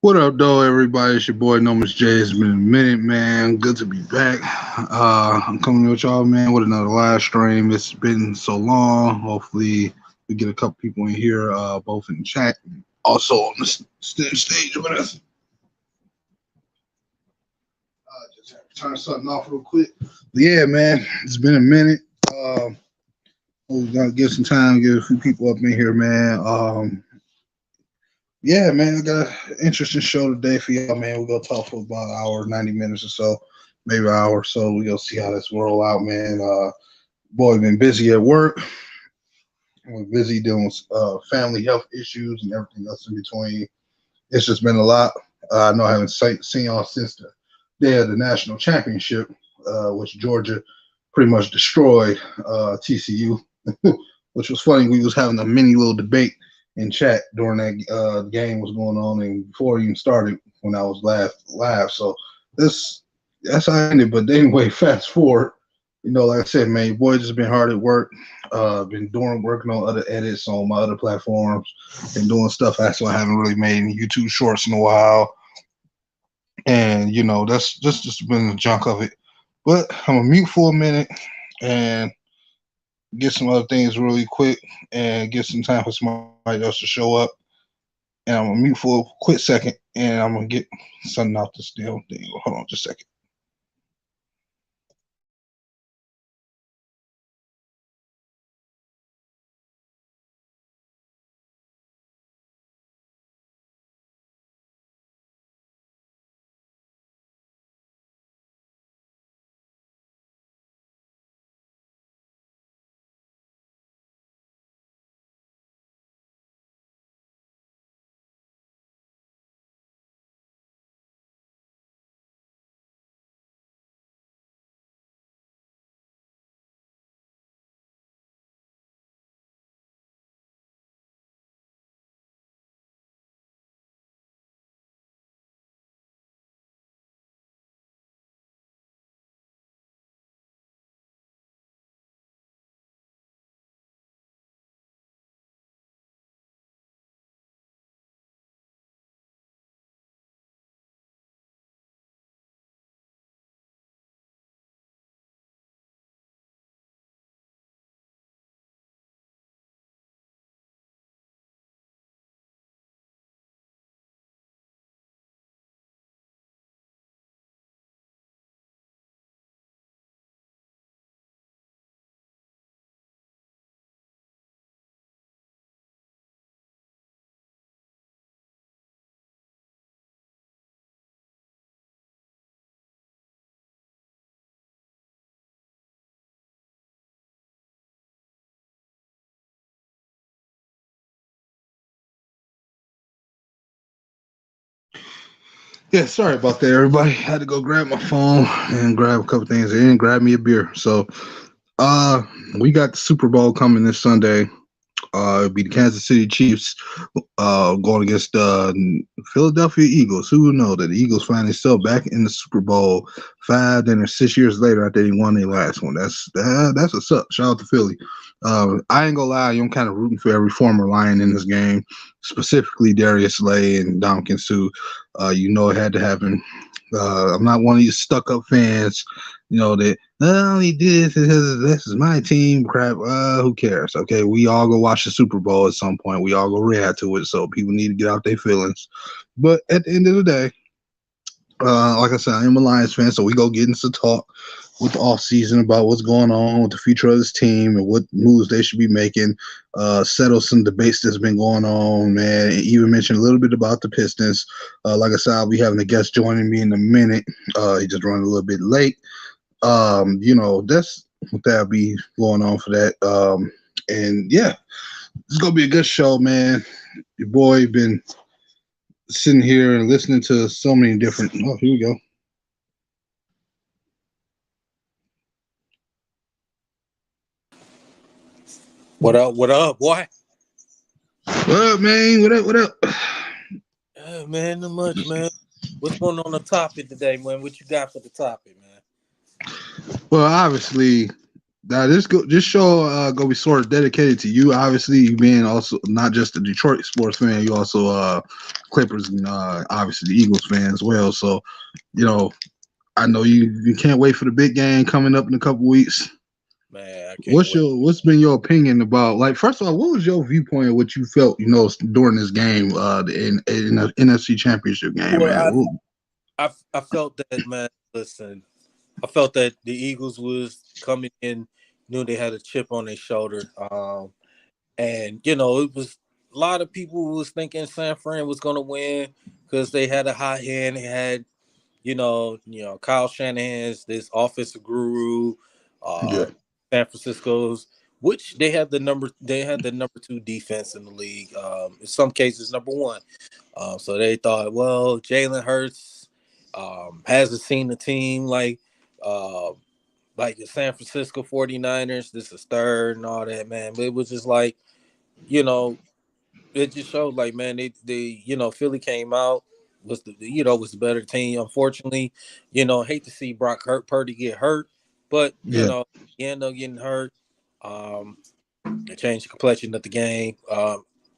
What up, though, everybody? It's your boy Nomis J. It's been a minute, man. Good to be back. I'm coming with y'all, man, with another live stream. It's been so long. Hopefully, we get a couple people in here, both in the chat, also on the stage with us. Just have to turn something off real quick. But yeah, man, it's been a minute. We're gonna give some time, get a few people up in here, man. Yeah, man, I got an interesting show today for y'all, man. We're gonna talk for about an hour, 90 minutes or so, maybe an hour or so. We're gonna see how this roll out, man. Boy, been busy at work. We're busy dealing with family health issues and everything else in between. It's just been a lot. I know I haven't seen y'all since the day of the national championship, which Georgia pretty much destroyed TCU, which was funny. We was having a mini little debate in chat during that game was going on and before it even started when I was live. So that's how I ended. But anyway, fast forward, like I said, man, your boy just been hard at work. Been working on other edits on my other platforms, been doing stuff. Actually, I haven't really made any YouTube shorts in a while, and that's just been the junk of it. But I'm gonna mute for a minute and get some other things really quick and get some time for somebody else to show up. And I'm gonna mute for a quick second and I'm gonna get something out this damn thing. Hold on just a second. Yeah, sorry about that, everybody. I had to go grab my phone and grab a couple things and grab me a beer. So uh we got the Super Bowl coming this Sunday. It'll be the Kansas City Chiefs going against the Philadelphia Eagles. Who would know that the Eagles find themselves back in the Super Bowl 6 years later after they won their last one? That's what's up. Shout out to Philly. I ain't gonna lie, I'm kind of rooting for every former Lion in this game, specifically Darius Slay and Dominican Sue. It had to happen. I'm not one of these stuck up fans, that he did this because this is my team. Crap. Who cares? Okay, we all go watch the Super Bowl at some point. We all go react to it. So people need to get out their feelings. But at the end of the day, like I said, I am a Lions fan, so we go get into talk with the offseason about what's going on with the future of this team and what moves they should be making. Settle some debates that's been going on, man. And even mention a little bit about the Pistons. Like I said, I'll be having a guest joining me in a minute. He just running a little bit late. That's what that'll be going on for that. And yeah, it's gonna be a good show, man. Your boy been sitting here and listening to so many different. Oh, here we go. What up? What up, boy? What up, man? What up? What up? Man, not much, man. What's going on the topic today, man? What you got for the topic, man? Well, obviously, Now this show gonna be sort of dedicated to you. Obviously, you being also not just a Detroit sports fan, you also Clippers and obviously the Eagles fan as well. So, you know, I know you can't wait for the big game coming up in a couple weeks. Man, I can't wait. What's been your opinion about, like, first of all, what was your viewpoint of what you felt, during this game in the NFC Championship game, Well, man? I felt that, man. Listen, I felt that the Eagles was coming in, knew they had a chip on their shoulder. And it was a lot of people was thinking San Fran was going to win because they had a hot hand. They had, Kyle Shanahan's this offensive guru, Yeah, uh, San Francisco's, which they had the number 2 defense in the league. In some cases, number 1. So they thought, well, Jalen Hurts hasn't seen the team uh, like the San Francisco 49ers. This is third and all that, man. But it was just like, you know, it just showed like, man, Philly came out, was the better team. Unfortunately, hate to see Purdy get hurt, but yeah, he ended up getting hurt. It changed the complexion of the game.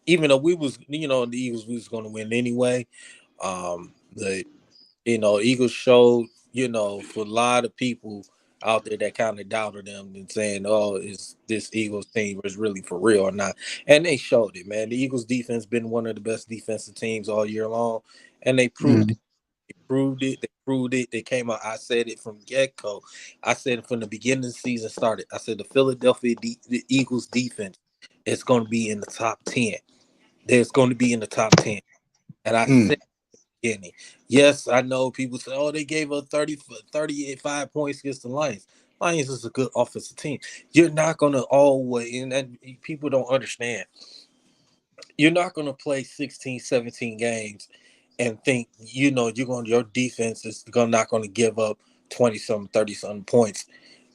Even though the Eagles we was going to win anyway. The Eagles showed, for a lot of people out there that kind of doubted them and saying, "Oh, is this Eagles team is really for real or not?" And they showed it, man. The Eagles defense been one of the best defensive teams all year long, and they proved mm, it. They proved it. They proved it. They came out. I said it from get-go. I said it from the beginning of the season started. I said the Eagles defense is going to be in the top 10. There's going to be in the top 10. And I mm. said beginning. Yes, I know people say, oh, they gave up 35 points against the Lions. Lions is a good offensive team. You're not going to always, and that people don't understand, you're not going to play 16, 17 games and think, your defense is not going to give up 20 something, 30 something points.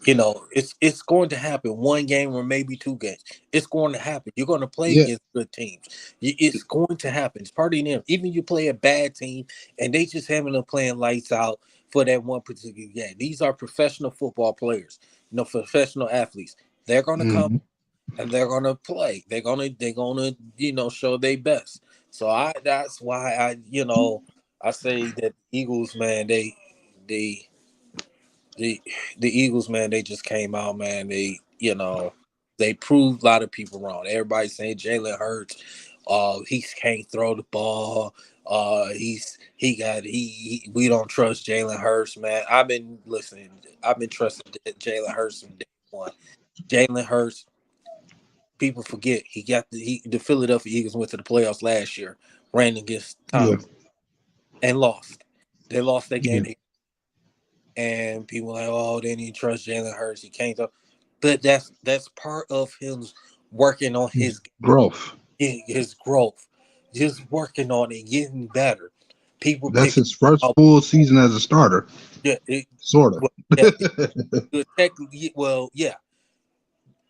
It's going to happen one game or maybe 2 games. It's going to happen. You're going to play Yeah, against good teams. It's going to happen. It's part of them. Even you play a bad team and they just having them playing lights out for that one particular game. These are professional football players, professional athletes. They're going to come mm, and they're gonna play. They're gonna show their best. So that's why I say that Eagles, man, they the the Eagles, man, they just came out, man. They proved a lot of people wrong. Everybody saying Jalen Hurts, he can't throw the ball. We don't trust Jalen Hurts, man. I've been listening. I've been trusting Jalen Hurts from day one. Jalen Hurts, people forget the Philadelphia Eagles went to the playoffs last year, ran against yeah, Tom and lost. They lost that yeah. game, and people were like, oh, they didn't trust Jalen Hurts. He can't throw. But that's part of him working on His growth. his growth, just working on it, getting better. People That's pick his first up. full season as a starter, Yeah, sort of. well, yeah, technically, well, yeah.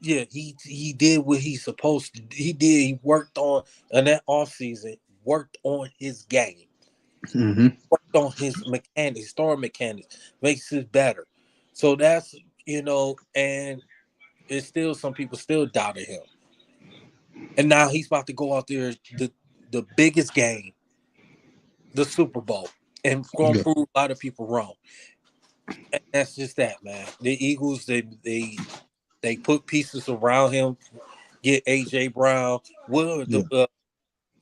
Yeah, he did what he's supposed to. He did. He worked on in that offseason, worked on his game, Hmm. worked on his mechanics, throwing mechanics, makes it better. So that's and it's still some people still doubted him. And now he's about to go out there the biggest game, the Super Bowl, and gonna Yeah, prove a lot of people wrong. And that's just that, man. The Eagles, they put pieces around him, get AJ Brown, Will yeah,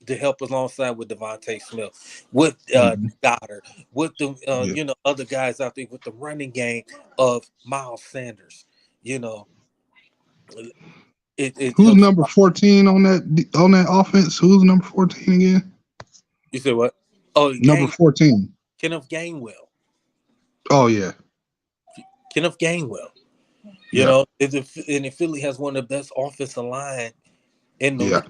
to help alongside with Devontae Smith, with hmm, Goddard, with the yeah. other guys out there with the running game of Miles Sanders. You know, it Who's helps. number 14 on that offense? Who's number 14 again? You said what? Oh, Number 14. Kenneth Gainwell. Oh yeah, Kenneth Gainwell. yeah, And Philly has one of the best offensive line in the yeah.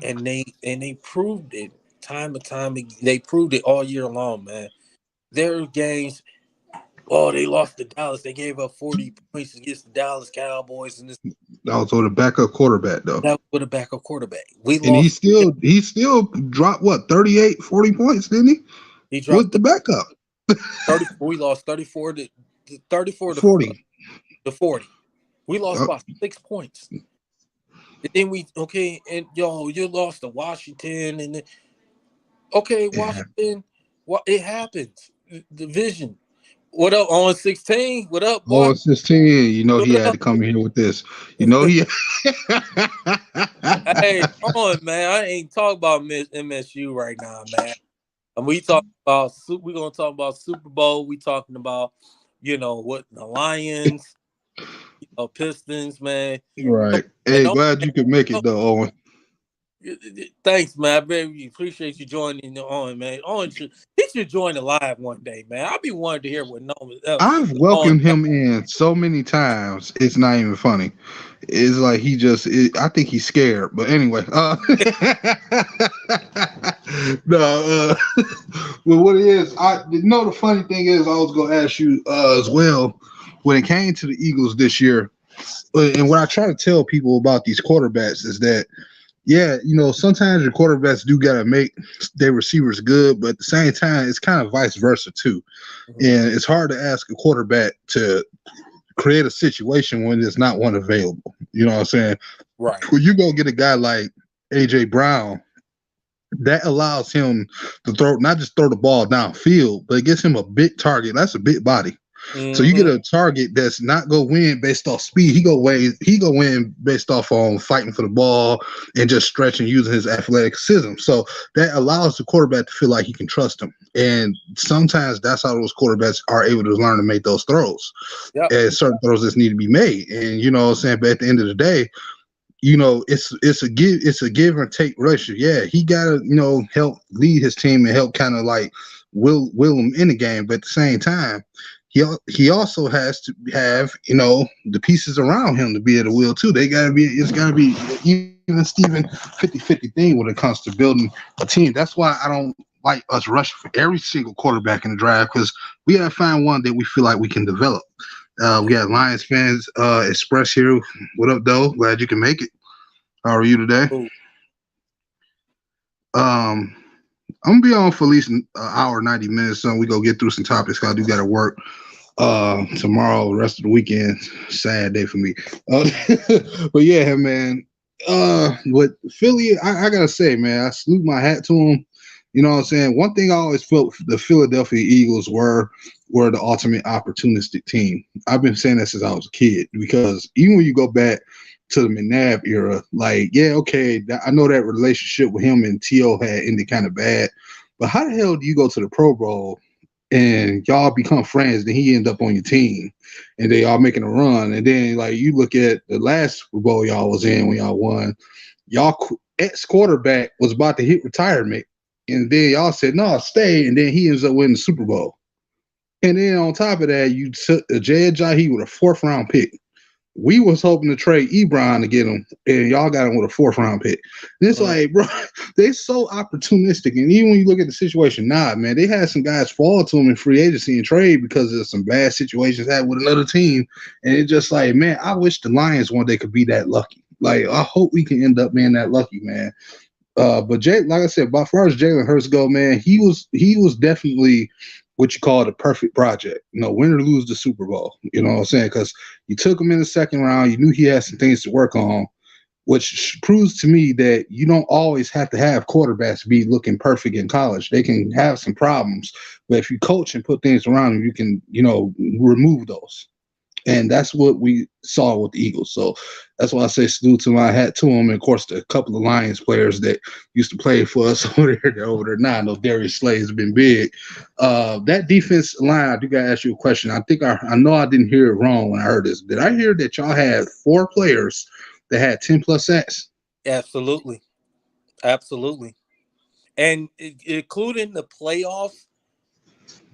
league, and they proved it time and time. They proved it all year long, man. There are games. Oh, they lost to Dallas. They gave up 40 points against the Dallas Cowboys, and That was with a backup quarterback though, that was with a backup quarterback. We and he lost. still dropped what 38, 40 points, didn't he? He With dropped the backup 30. We lost 34 to 40. 40. We lost by 6 points. And then you lost to Washington, and then Washington. It happens. Division. What up on 16? What up, boy? Oh, 16. You know What he had up? to come in here with this. You know he. Hey, come on, man. I ain't talking about MSU right now, man. And we're gonna talk about Super Bowl. We talking about, what the Lions, Pistons, man. Right. And Hey, glad you could make it though, Owen. thanks, man. I very appreciate you joining on, man. He should join the live one day, man. I'll be wanting to hear what Nomis. I've welcomed him in so many times. It's not even funny. It's like I think he's scared. But anyway, no. But what it is, the funny thing is, I was gonna ask you as well when it came to the Eagles this year, and what I try to tell people about these quarterbacks is that. Yeah, sometimes your quarterbacks do gotta make their receivers good, but at the same time, it's kind of vice versa too. And it's hard to ask a quarterback to create a situation when there's not one available. You know what I'm saying? Right. When you go get a guy like AJ Brown, that allows him to not just throw the ball downfield, but it gives him a big target. That's a big body. So you get a target that's not go win based off speed. He go win based off on fighting for the ball and just stretching using his athleticism. So that allows the quarterback to feel like he can trust him. And sometimes that's how those quarterbacks are able to learn to make those throws. Yep. And certain throws that need to be made. And you know what I'm saying? But at the end of the day, it's a give and take relationship. Yeah, he gotta, help lead his team and help kind of like will him in the game. But at the same time, he also has to have, the pieces around him to be at the wheel too. It's gotta be even Steven 50-50 thing when it comes to building a team. That's why I don't like us rushing for every single quarterback in the draft, because we gotta find one that we feel like we can develop. We got Lions fans express here. What up, though? Glad you can make it. How are you today? Ooh. I'm gonna be on for at least an hour, 90 minutes. So we go get through some topics. Cause I do got to work tomorrow, the rest of the weekend. Sad day for me. But yeah, man. With Philly, I gotta say, man, I salute my hat to him. You know what I'm saying? One thing I always felt the Philadelphia Eagles were the ultimate opportunistic team. I've been saying that since I was a kid, because even when you go back to the McNabb era, like, yeah, okay, I know that relationship with him and T.O. had ended kind of bad, but how the hell do you go to the Pro Bowl and y'all become friends, then he end up on your team and they all making a run, and then like you look at the last Super Bowl y'all was in when y'all won, y'all ex-quarterback was about to hit retirement, and then y'all said, no, stay, and then he ends up winning the Super Bowl. And then on top of that, you took Jay Ajayi with a 4th-round pick. We was hoping to trade Ebron to get him, and y'all got him with a 4th-round pick. And it's like, bro, they so opportunistic. And even when you look at the situation now, man, they had some guys fall to them in free agency and trade because of some bad situations had with another team. And it's just like, man, I wish the Lions one day could be that lucky. Like, I hope we can end up being that lucky, man. But Jay, like I said, as far as Jalen Hurts go, man, he was definitely what you call the perfect project. Win or lose the Super Bowl. You know what I'm saying? Because you took him in the 2nd round, you knew he had some things to work on, which proves to me that you don't always have to have quarterbacks be looking perfect in college. They can have some problems, but if you coach and put things around them, you can, remove those. And that's what we saw with the Eagles. So that's why I say salute to my hat to them. And of course, a couple of Lions players that used to play for us over there now. I know Darius Slay has been big. That defense line, I do got to ask you a question. I think I know I didn't hear it wrong when I heard this. Did I hear that y'all had 4 players that had 10+ sacks? Absolutely. Absolutely. And including the playoffs,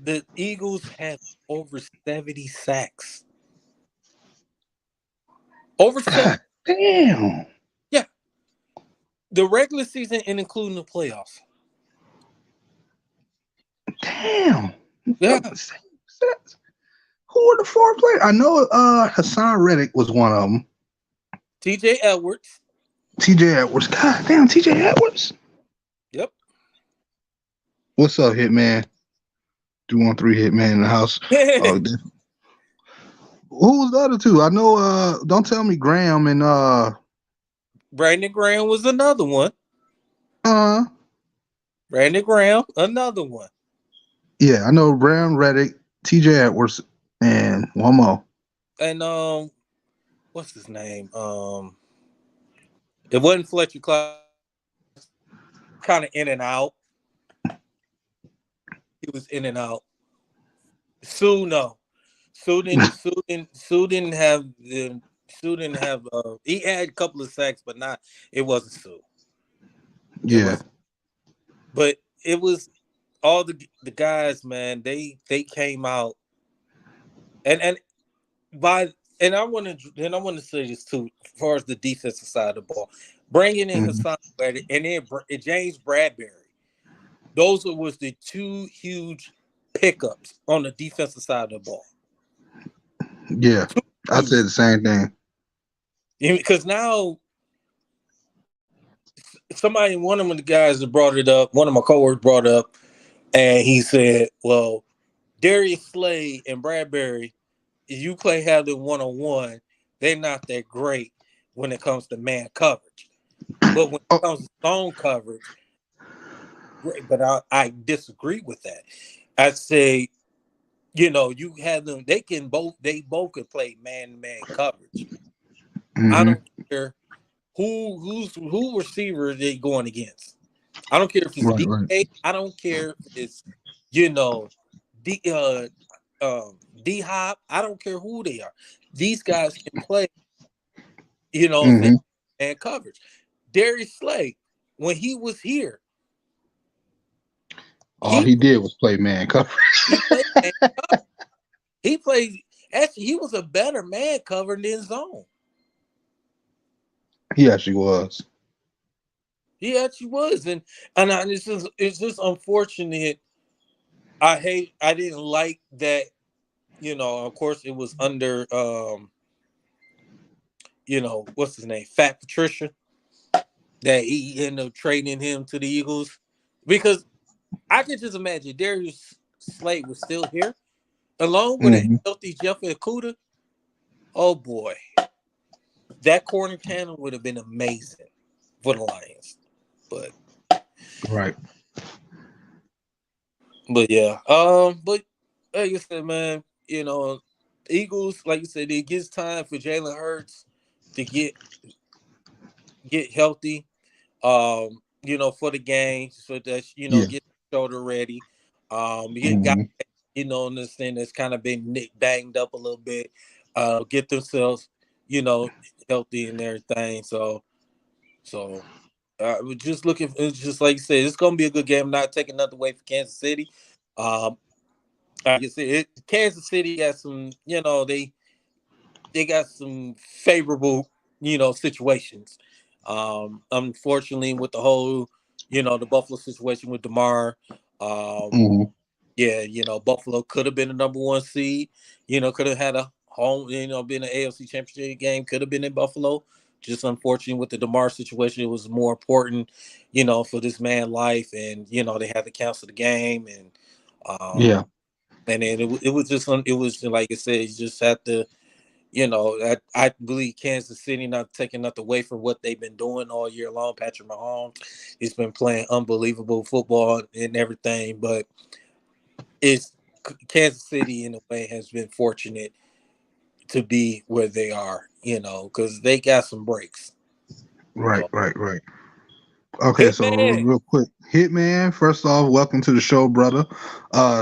the Eagles had over 70 sacks. Over 70. Damn. Yeah. The regular season and including the playoffs. Damn. Yeah. Who were the 4 players? I know Hassan Reddick was one of them. TJ Edwards. God damn, TJ Edwards. Yep. What's up, Hitman? 213 Hitman in the house. Who was the other two? I know. Don't tell me Graham and Brandon Graham was another one. uh Brandon Graham, another one. yeah, I know Graham Reddick, T.J. Edwards, and one more. And what's his name? It wasn't Fletcher Clark. Kind of in and out. He was in and out. Sue, no. Sue didn't have the. Sue didn't have. He had a couple of sacks, but not. It wasn't Sue. It Yeah. was, but it was all the guys, man. They came out, and by and I want to say this too, as far as the defensive side of the ball, bringing in Mm-hmm. Hassan Reddick and then James Bradbury. Those was the two huge pickups on the defensive side of the ball. Yeah, I said the same thing. Because now somebody, one of the guys that brought it up, one of my coworkers brought it up, and he said, "Well, Darius Slade and Bradbury, if you play have them 1-on-1, they're not that great when it comes to man coverage. But when it comes to zone coverage, great." But I disagree with that. I say, you have them. They both could play man-to-man coverage. I Mm-hmm. don't care who receiver they going against. I don't care if it's Right, DK. right. I don't care if it's D D Hop. I don't care who they are. These guys can play. Mm-hmm. And coverage. Darius Slay, when he was here, All he he did was play man coverage. he played man coverage. He played. Actually, he was a better man cover than zone. He actually was. He actually was, and it's just unfortunate. I didn't like that. Of course, it was under what's his name, Fat Patricia, that he ended up trading him to the Eagles, because I can just imagine Darius Slade was still here, along with a Mm-hmm. healthy Jeff Okudah. Oh boy, that corner tandem would have been amazing for the Lions. But Right. yeah, but like you said, man, Eagles, like you said, it gives time for Jalen Hurts to get healthy. For the game, so that Yeah. get the shoulder ready. You got Mm-hmm. understand that's kind of been banged up a little bit. Get themselves healthy and everything. So we're just looking. It's just like you said, it's gonna be a good game. Not taking nothing away from Kansas City. Like I said, Kansas City got some. They got some favorable situations. Unfortunately, with the whole the Buffalo situation with DeMar, Mm-hmm. yeah, Buffalo could have been the number one seed. Could have had a home. Been an AFC Championship game. Could have been in Buffalo. Just unfortunate with the DeMar situation, it was more important, for this man life, and they had to cancel the game, Yeah. and then it was just it was like I said, you just had to. I believe Kansas City, not taking nothing away from what they've been doing all year long. Patrick Mahomes, he's been playing unbelievable football and everything, but it's Kansas City in a way has been fortunate to be where they are, because they got some breaks. Right, So, right, right. Okay, so Hitman, real quick, Hitman. First off, welcome to the show, brother.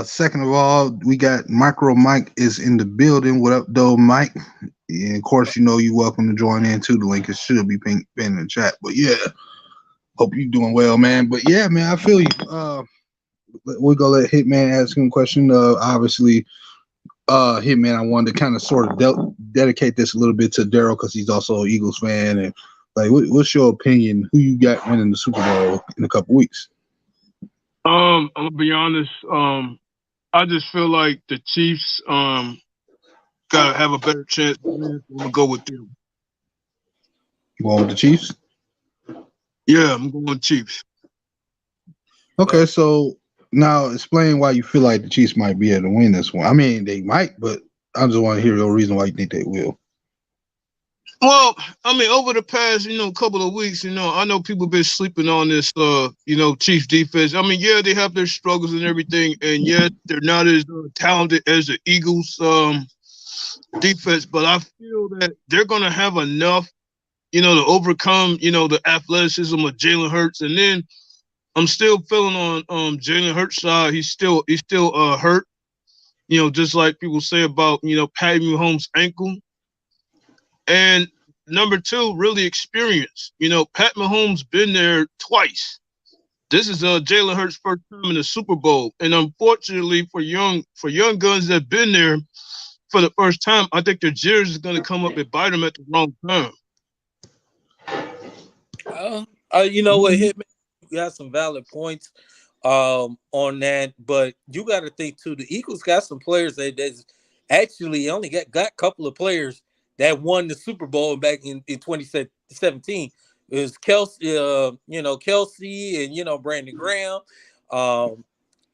Second of all, we got Micro Mike is in the building. What up, though, Mike? And of course, you welcome to join in too. The link is should be pinned in the chat. But yeah, hope you doing well, man. But yeah, man, I feel you. We're gonna let Hitman ask him a question. Obviously, Hitman, I wanted to kind of sort of dedicate this a little bit to Daryl because he's also an Eagles fan. And like, what's your opinion? Who you got winning the Super Bowl in a couple weeks? I'm gonna be honest. I just feel like the Chiefs gotta have a better chance. I'm gonna go with them. You going with the Chiefs? Yeah, I'm going with Chiefs. Okay, so now explain why you feel like the Chiefs might be able to win this one. I mean, they might, but I just want to hear your reason why you think they will. Well, I mean, over the past, couple of weeks, I know people been sleeping on this, Chiefs defense. I mean, yeah, they have their struggles and everything, and yes, they're not as talented as the Eagles defense, but I feel that they're gonna have enough, to overcome, the athleticism of Jalen Hurts, and then I'm still feeling on Jalen Hurts' side. He's still hurt, just like people say about Patty Mahomes' ankle. And number two, really experience. Pat Mahomes been there twice. This is Jalen Hurts' first time in the Super Bowl, and unfortunately for young guns that been there for the first time, I think their jitters is going to come up and bite them at the wrong time. You know what, Hitman? You got some valid points on that, but you got to think too. The Eagles got some players that's actually only got a couple of players that won the Super Bowl back in 2017. It was Kelsey and Brandon Graham, and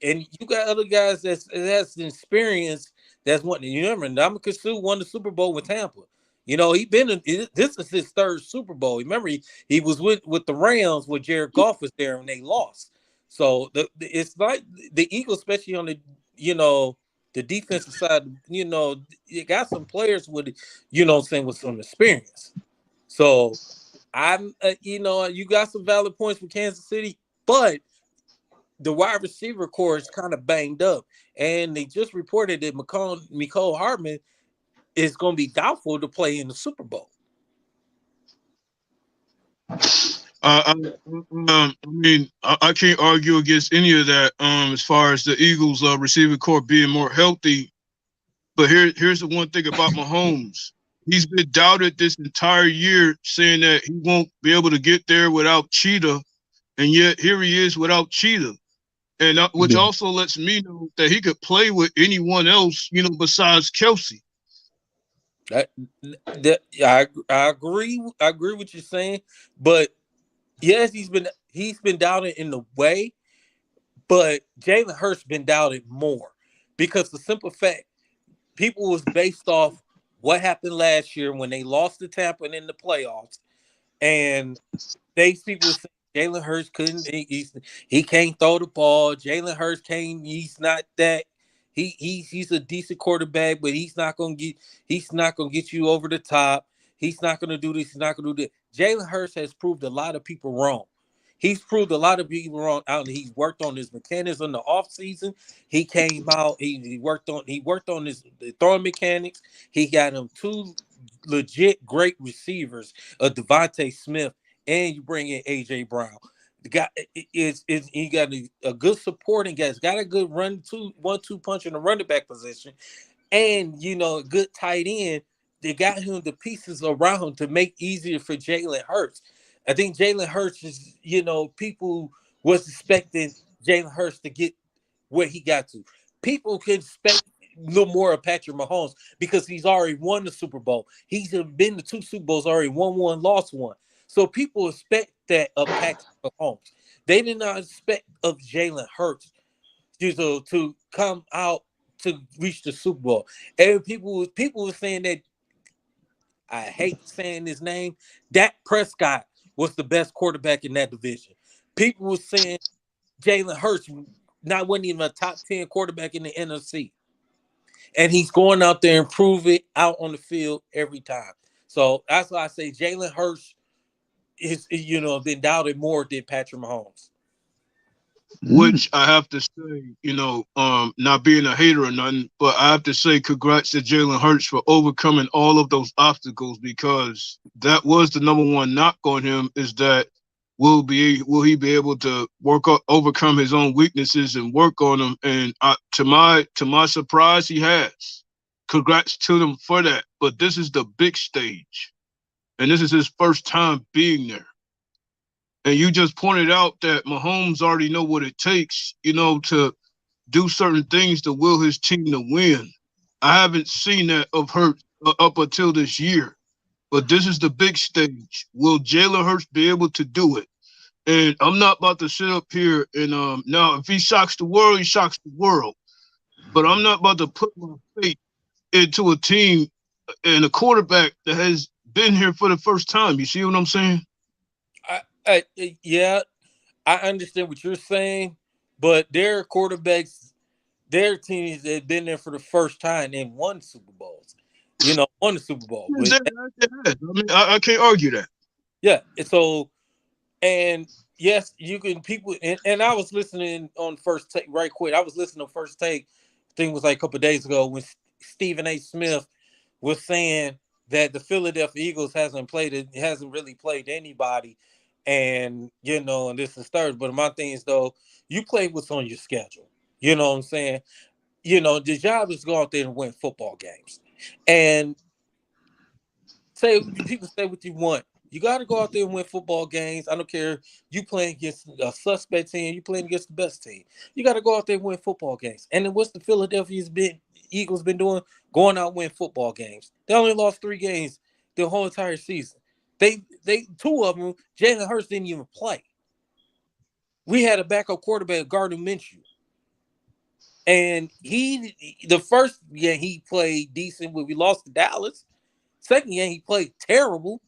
you got other guys that has experience that's won. You remember Ndamukong Suh won the Super Bowl with Tampa. This is his third Super Bowl. Remember, he was with the Rams when Jared Goff was there and they lost. So it's like the Eagles, especially on the defensive side, you got some players with with some experience. So I'm you got some valid points for Kansas City, but the wide receiver core is kind of banged up, and they just reported that Mecole Hardman is going to be doubtful to play in the Super Bowl. I mean, I can't argue against any of that. As far as the Eagles' receiving core being more healthy, but here's the one thing about Mahomes: he's been doubted this entire year, saying that he won't be able to get there without Cheetah, and yet here he is without Cheetah, and which also lets me know that he could play with anyone else, besides Kelsey. I agree. I agree with you saying, but yes, he's been doubted in the way, but Jalen Hurts been doubted more because the simple fact people was based off what happened last year when they lost to Tampa in the playoffs, and people were saying Jalen Hurts couldn't. He can't throw the ball. Jalen Hurts can't. He's not that. He's a decent quarterback, but he's not gonna get you over the top. He's not gonna do this. He's not gonna do that. Jalen Hurts has proved a lot of people wrong. He's proved a lot of people wrong out, and he's worked on his mechanics in the offseason. He came out. He worked on his throwing mechanics. He got him two legit great receivers, Devontae Smith, and you bring in AJ Brown. The guy he got a good supporting guy. He's got a good 1-2 punch in the running back position, and a good tight end. They got him the pieces around him to make easier for Jalen Hurts. I think Jalen Hurts is, people was expecting Jalen Hurts to get where he got to. People can expect a little more of Patrick Mahomes because he's already won the Super Bowl. He's been to 2 Super Bowls, already won one, lost one. So people expect that of Patrick Mahomes. They did not expect of Jalen Hurts to come out to reach the Super Bowl. And people were saying that, I hate saying his name, Dak Prescott was the best quarterback in that division. People were saying Jalen Hurts wasn't even a top 10 quarterback in the NFC. And he's going out there and prove it out on the field every time. So that's why I say Jalen Hurts is, been doubted more than Patrick Mahomes. Which I have to say, not being a hater or nothing, but I have to say congrats to Jalen Hurts for overcoming all of those obstacles, because that was the number one knock on him, is that will he be able to overcome his own weaknesses and work on them? And to my surprise, he has. Congrats to them for that. But this is the big stage, and this is his first time being there. And you just pointed out that Mahomes already know what it takes, to do certain things to will his team to win. I haven't seen that of Hurts up until this year. But this is the big stage. Will Jalen Hurts be able to do it? And I'm not about to sit up here and now if he shocks the world, he shocks the world. But I'm not about to put my faith into a team and a quarterback that has been here for the first time. You see what I'm saying? Yeah, I understand what you're saying, but their quarterbacks, their teams that have been there for the first time and won Super Bowls. Won the Super Bowl. But, I mean, I can't argue that. yeah, and yes, you can people and I was listening on First Take right quick. I was listening to First Take. I think it was like a couple of days ago when Stephen A. Smith was saying that the Philadelphia Eagles hasn't really played anybody, and and this is third. But my thing is though, you play what's on your schedule. You know what I'm saying? The job is to go out there and win football games. And people say what you want. You got to go out there and win football games. I don't care. You playing against a suspect team. You playing against the best team. You got to go out there and win football games. And then what's the Eagles been doing? Going out and win football games. They only lost 3 games the whole entire season. They 2 of them, Jalen Hurts didn't even play. We had a backup quarterback, Gardner Minshew. And the first game he played decent when we lost to Dallas. Second game he played terrible.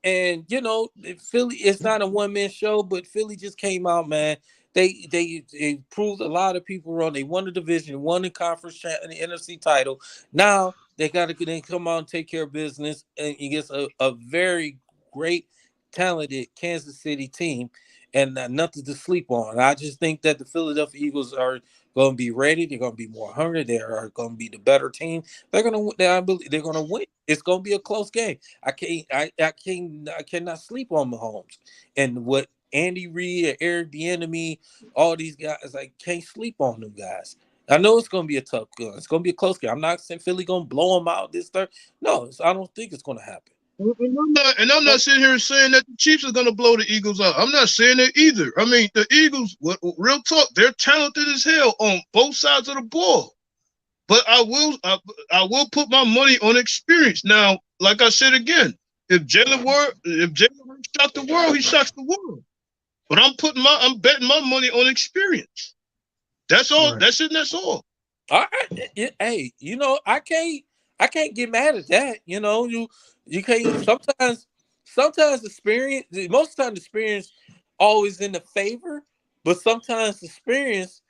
And Philly, it's not a one-man show, but Philly just came out, man. They proved a lot of people wrong. They won the division, won the conference and the NFC title. Now they got to come out and take care of business and against a very great, talented Kansas City team, and nothing to sleep on. I just think that the Philadelphia Eagles are going to be ready. They're going to be more hungry. They are going to be the better team. They're going to. I believe they're going to win. It's going to be a close game. I cannot sleep on Mahomes and what Andy Reid, Eric Bieniemy, all these guys. I can't sleep on them guys. I know it's going to be a tough game. It's going to be a close game. I'm not saying Philly going to blow them out this third. No, I don't think it's going to happen. And I'm not sitting here saying that the Chiefs are going to blow the Eagles out. I'm not saying that either. I mean, the Eagles, real talk, they're talented as hell on both sides of the ball. But I will put my money on experience. Now, like I said again, if Jalen shocks the world, he shocks the world. But I'm betting my money on experience. That's all. Right. That's it. And that's all. All right. Hey, I can't get mad at that. You can't. Sometimes experience. Most of the time, experience always in the favor, but sometimes experience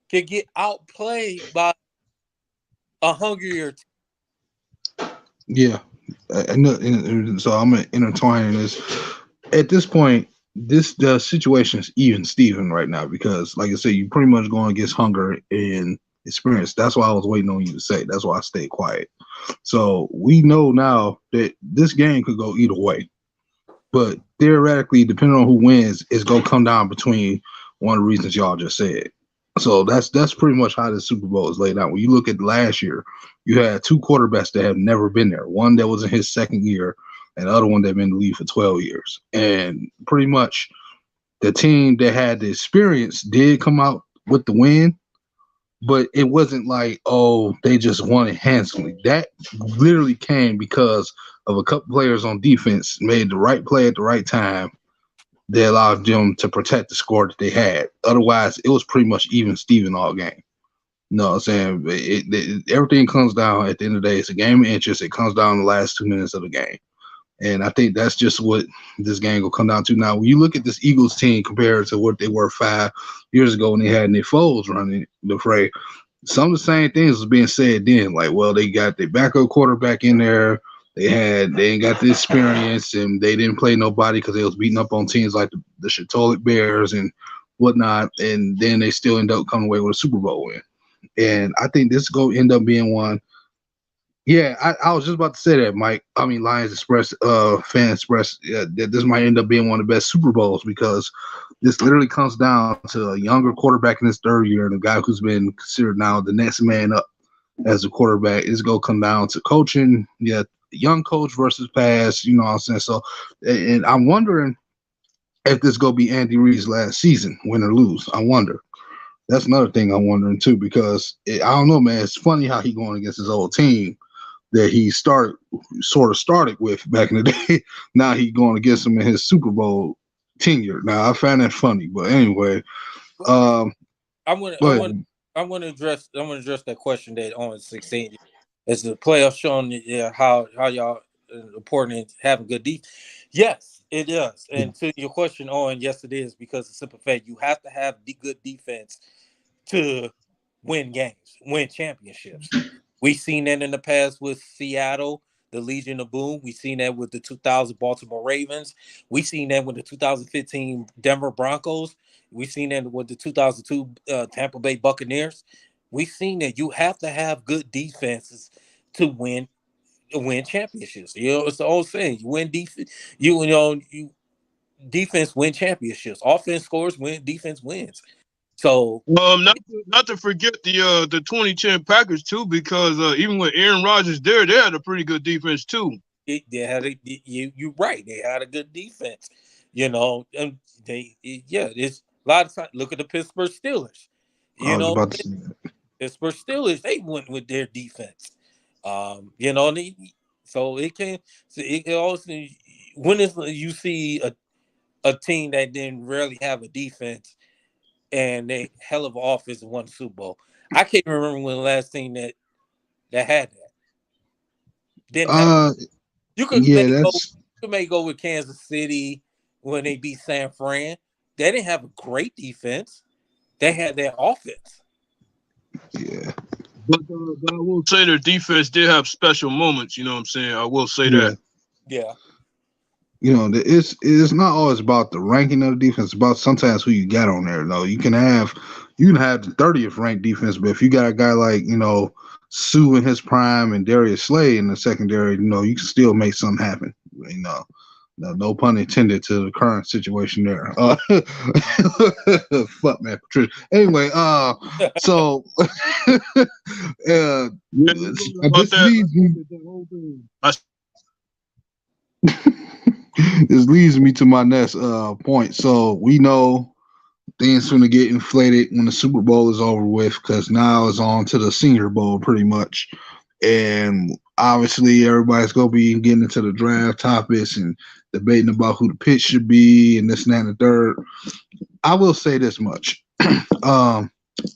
can get outplayed by a hungrier team. Yeah, and so I'm intertwining this. At this point, the situation is even Steven right now because, like I said, you pretty much going against hunger and experience. That's why I was waiting on you to say. That's why I stayed quiet. So we know now that this game could go either way, but theoretically, depending on who wins, it's gonna come down between one of the reasons y'all just said. So that's pretty much how the Super Bowl is laid out. When you look at last year, you had 2 quarterbacks that have never been there. One that was in his second year, and the other one that been in the league for 12 years. And pretty much the team that had the experience did come out with the win, but it wasn't like, oh, they just won it handsomely. That literally came because of a couple players on defense made the right play at the right time. They allowed them to protect the score that they had. Otherwise, it was pretty much even Steven all game. You know what I'm saying? Everything comes down at the end of the day. It's a game of interest. It comes down to the last 2 minutes of the game. And I think that's just what this game will come down to. Now, when you look at this Eagles team compared to what they were 5 years ago when they had Nick Foles running the fray, some of the same things was being said then. Like, well, they got their backup quarterback in there. They ain't got the experience, and they didn't play nobody because they was beating up on teams like the Charlotte Bears and whatnot. And then they still end up coming away with a Super Bowl win. And I think this is going to end up being one. Yeah, I was just about to say that, Mike. I mean, Lions Express, Fan Express, that this might end up being one of the best Super Bowls because this literally comes down to a younger quarterback in his third year and a guy who's been considered now the next man up as a quarterback. It's going to come down to coaching. Yeah, young coach versus past, you know what I'm saying? So, and I'm wondering if this going to be Andy Reid's last season, win or lose. I wonder. That's another thing I'm wondering, too, because I don't know, man. It's funny how he going against his old team that he sort of started with back in the day. Now he going against him in his Super Bowl tenure. Now I find that funny, but anyway, I want I'm going to address that question that on 16 is the playoff showing how y'all important having good defense. Yes, it does. And to your question on, yes, it is, because the simple fact you have to have the good defense to win games, win championships. We've seen that in the past with Seattle, the Legion of Boom. We've seen that with the 2000 Baltimore Ravens. We've seen that with the 2015 Denver Broncos. We've seen that with the 2002 Tampa Bay Buccaneers. We've seen that you have to have good defenses to win championships. You know, it's the old saying: you win defense. You defense win championships. Offense scores, defense wins. So not to forget the 2010 Packers too, because even with Aaron Rodgers there, they had a pretty good defense too. You're right. They had a good defense, and it's a lot of time. Look at the Pittsburgh Steelers. I was about to say that. Pittsburgh Steelers, they went with their defense. So it can. So it can also, when you see a team that didn't really have a defense and they hell of an offense and won the Super Bowl. I can't remember when the last team that had that. Didn't have. You may go with Kansas City when they beat San Fran. They didn't have a great defense. They had their offense. Yeah. But I will say their defense did have special moments. You know what I'm saying? I will say that. Yeah. It's not always about the ranking of the defense. It's about sometimes who you got on there. Though you can have the 30th ranked defense, but if you got a guy like Sue in his prime and Darius Slay in the secondary, you can still make something happen. No pun intended to the current situation there. Fuck man, Patricia. Anyway, so this leads me to my next point. So we know things going to get inflated when the Super Bowl is over with, because now it's on to the Senior Bowl pretty much. And obviously everybody's going to be getting into the draft topics and debating about who the pick should be and this and that and the third. I will say this much. When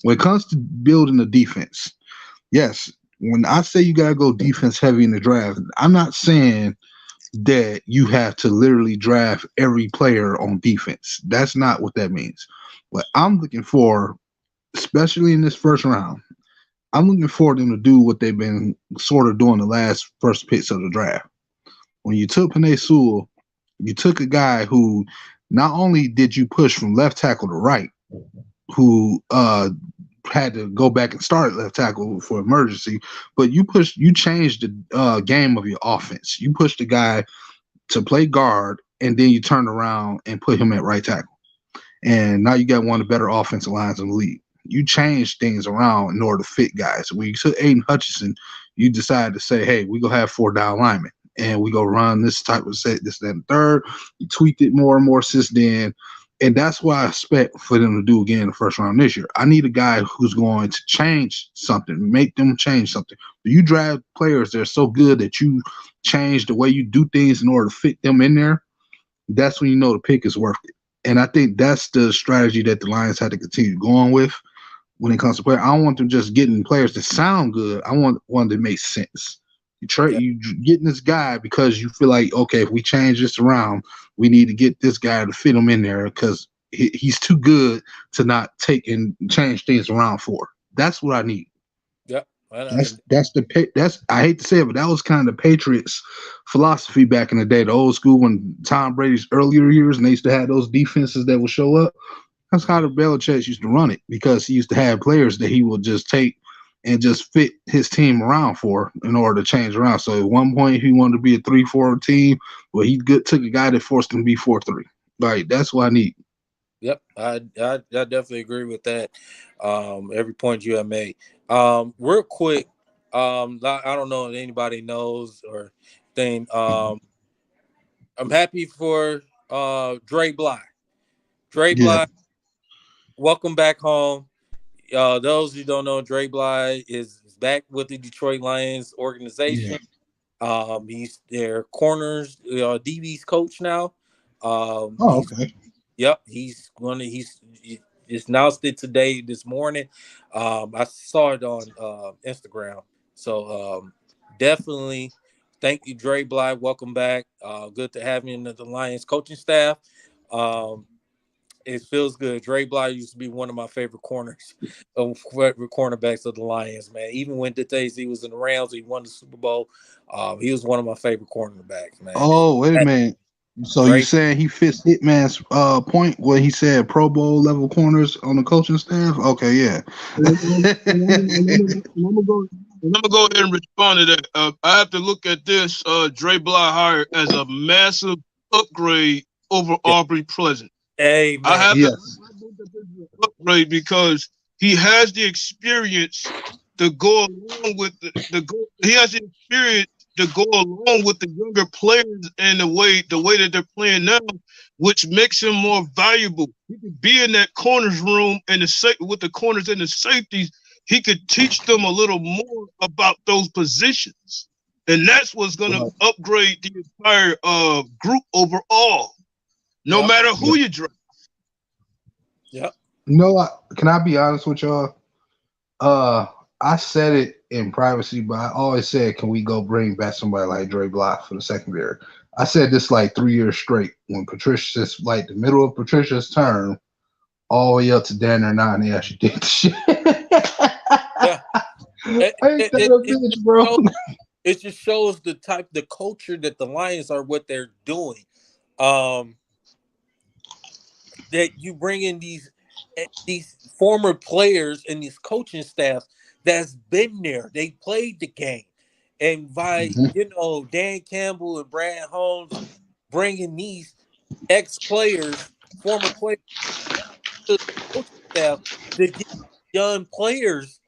it comes to building a defense, yes, when I say you got to go defense heavy in the draft, I'm not saying that you have to literally draft every player on defense. That's not what that means. What I'm looking for, especially in this first round, I'm looking for them to do what they've been sort of doing the last first picks of the draft. When you took Penei Sewell, you took a guy who not only did you push from left tackle to right, who had to go back and start at left tackle for emergency, but you changed the game of your offense. You pushed the guy to play guard, and then you turned around and put him at right tackle. And now you got one of the better offensive lines in the league. You changed things around in order to fit guys. When you took Aiden Hutchinson, you decided to say, hey, we're going to have 4 down linemen, and we're going to run this type of set, this, that, and third. You tweaked it more and more since then. And that's what I expect for them to do again in the first round this year. I need a guy who's going to change something, make them change something. But you draft players that are so good that you change the way you do things in order to fit them in there, that's when you know the pick is worth it. And I think that's the strategy that the Lions had to continue going with when it comes to players. I don't want them just getting players that sound good. I want one that makes sense. You getting this guy because you feel like, okay, if we change this around, we need to get this guy to fit him in there because he's too good to not take and change things around for. That's what I need. Yep. That's I hate to say it, but that was kind of the Patriots' philosophy back in the day, the old school when Tom Brady's earlier years, and they used to have those defenses that would show up. That's how the Belichick used to run it, because he used to have players that he would just take and just fit his team around for in order to change around. So at one point he wanted to be a 3-4 team, but he took a guy that forced him to be 4-3. Like, that's what I need. Yep, I definitely agree with that. Every point you have made. Real quick, I don't know if anybody knows or thing. I'm happy for Dre Bly. Bly, welcome back home. Those who don't know, Dre Bly is back with the Detroit Lions organization. He's their corners, DB's coach now. Okay. Yep, just announced it today, this morning. I saw it on Instagram. So definitely thank you, Dre Bly. Welcome back. Good to have you in the Lions coaching staff. Um, it feels good. Dre Bly used to be one of my favorite cornerbacks of the Lions, man. Even when he was in the Rams, he won the Super Bowl. He was one of my favorite cornerbacks, man. Oh, wait a That, minute. So you Dre, saying he fits Hitman's point where he said Pro Bowl level corners on the coaching staff? Okay, yeah. I'm gonna go ahead and respond to that. I have to look at this Dre Bly hire as a massive upgrade over yeah. Aubrey Pleasant. Hey, I man. have to Yes. look at this as an upgrade because he has the experience to go along with he has the experience to go along with the younger players and the way that they're playing now, which makes him more valuable. He could be in that corners room and with the corners and the safeties. He could teach them a little more about those positions, and that's what's going to upgrade the entire group overall. No Yep. matter who you draft. Yep. No, can I be honest with y'all? I said it in privacy, but I always said, can we go bring back somebody like Dre Block for the secondary? I said this like 3 years straight when Patricia's like the middle of Patricia's term, all the way up to Danner 9, they actually did the shit. Yeah. Ain't that a bitch, bro? It just shows the culture that the Lions are, what they're doing. That you bring in these former players and these coaching staff that's been there. They played the game. And by, Dan Campbell and Brad Holmes bringing these ex-players, former players to the coaching staff to get young players,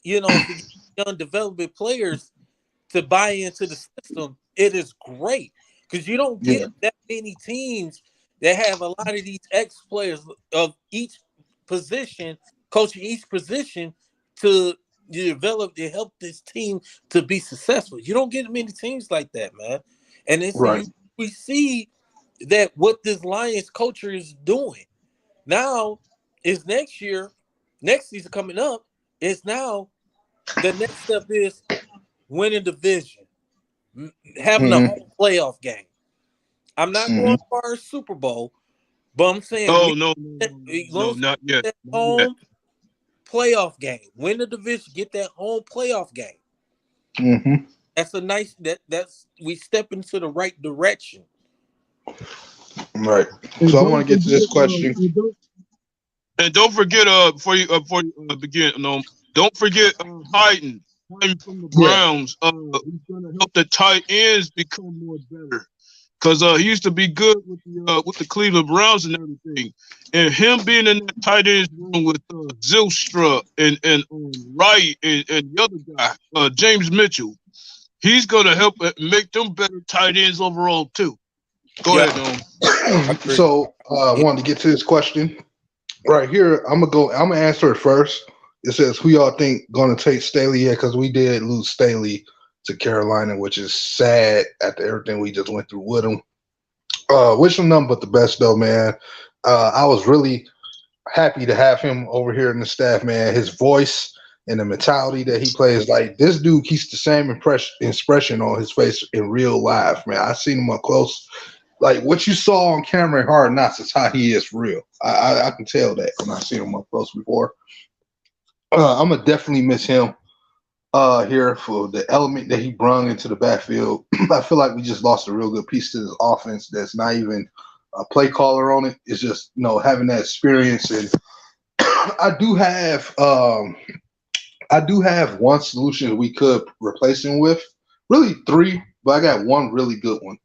to get young development players to buy into the system, it is great. Because you don't get that many teams that have a lot of these ex-players of each position, coaching each position to help this team to be successful. You don't get many teams like that, man. And it's we see that what this Lions culture is doing. Now is next season coming up, is now the next step is winning division, having a home playoff game. I'm not going for a Super Bowl, but I'm saying, no, not yet. That home playoff game, win the division, get that home playoff game. Mm-hmm. That's a nice. That's we step into the right direction. Right. So I want to get to this question. And don't forget, before you begin, don't forget Hayden from the Browns. He's gonna help the tight ends become more better. Because he used to be good with the Cleveland Browns and everything. And him being in that tight ends room with Zylstra and Wright and the other guy, James Mitchell, he's going to help make them better tight ends overall too. Go ahead, Dom. So I wanted to get to this question. Right here, I'm gonna answer it first. It says, who y'all think gonna take Staley? Yeah, because we did lose Staley to Carolina, which is sad after everything we just went through with him. Wish him nothing but the best, though, man. I was really happy to have him over here in the staff, man. His voice and the mentality that he plays, like this dude keeps the same expression on his face in real life, man. I seen him up close. Like what you saw on camera in Hard Knocks is how he is for real. I can tell that when I seen him up close before. I'm gonna definitely miss him here for the element that he brung into the backfield. I feel like we just lost a real good piece to this offense that's not even a play caller on it. It's just, having that experience. And I do have one solution we could replace him with. Really three, but I got one really good one.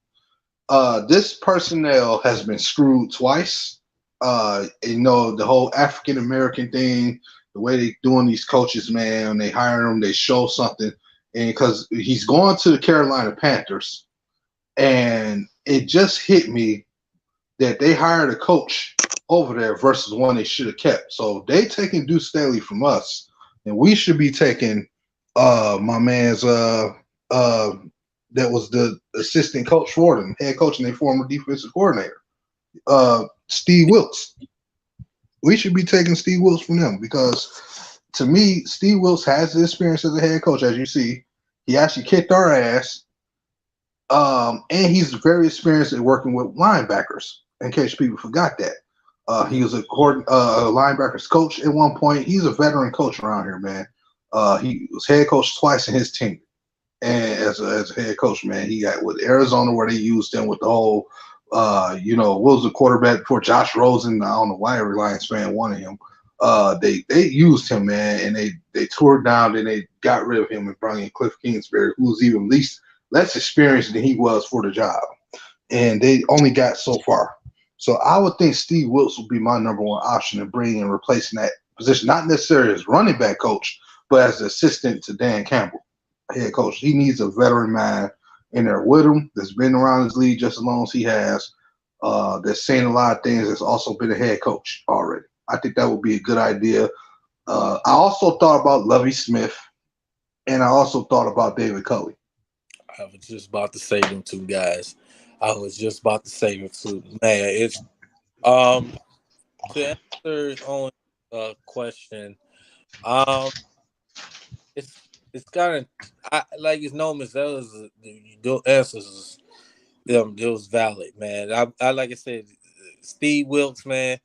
This personnel has been screwed twice. The whole African American thing, the way they doing these coaches, man, they hire them, they show something. And because he's going to the Carolina Panthers, and it just hit me that they hired a coach over there versus one they should have kept. So they taking Deuce Staley from us, and we should be taking my man's that was the assistant coach for them, head coach and their former defensive coordinator, Steve Wilkes. We should be taking Steve Wilkes from them because, to me, Steve Wilkes has the experience as a head coach. As you see, he actually kicked our ass, and he's very experienced at working with linebackers. In case people forgot that, he was a linebackers coach at one point. He's a veteran coach around here, man. He was head coach twice in his team. And as a head coach, man, he got with Arizona where they used him with the whole, what was the quarterback before Josh Rosen? I don't know why every Lions fan wanted him. They used him, man, and they tore down, and they got rid of him and brought in Cliff Kingsbury, who was even less experienced than he was for the job. And they only got so far. So I would think Steve Wilkes would be my number one option to bring in replacing that position, not necessarily as running back coach, but as the assistant to Dan Campbell, head coach. He needs a veteran man in there with him that's been around his league just as long as he has, that's saying a lot of things, that's also been a head coach already. I think that would be a good idea. I also thought about Lovie Smith, and I also thought about David Culley. I was just about to say them two guys. I was just about to say them two. Man, it's to answer only question. It's kind of like it's Nomis. That was the answers. It was valid, man. I like I said, Steve Wilkes, man.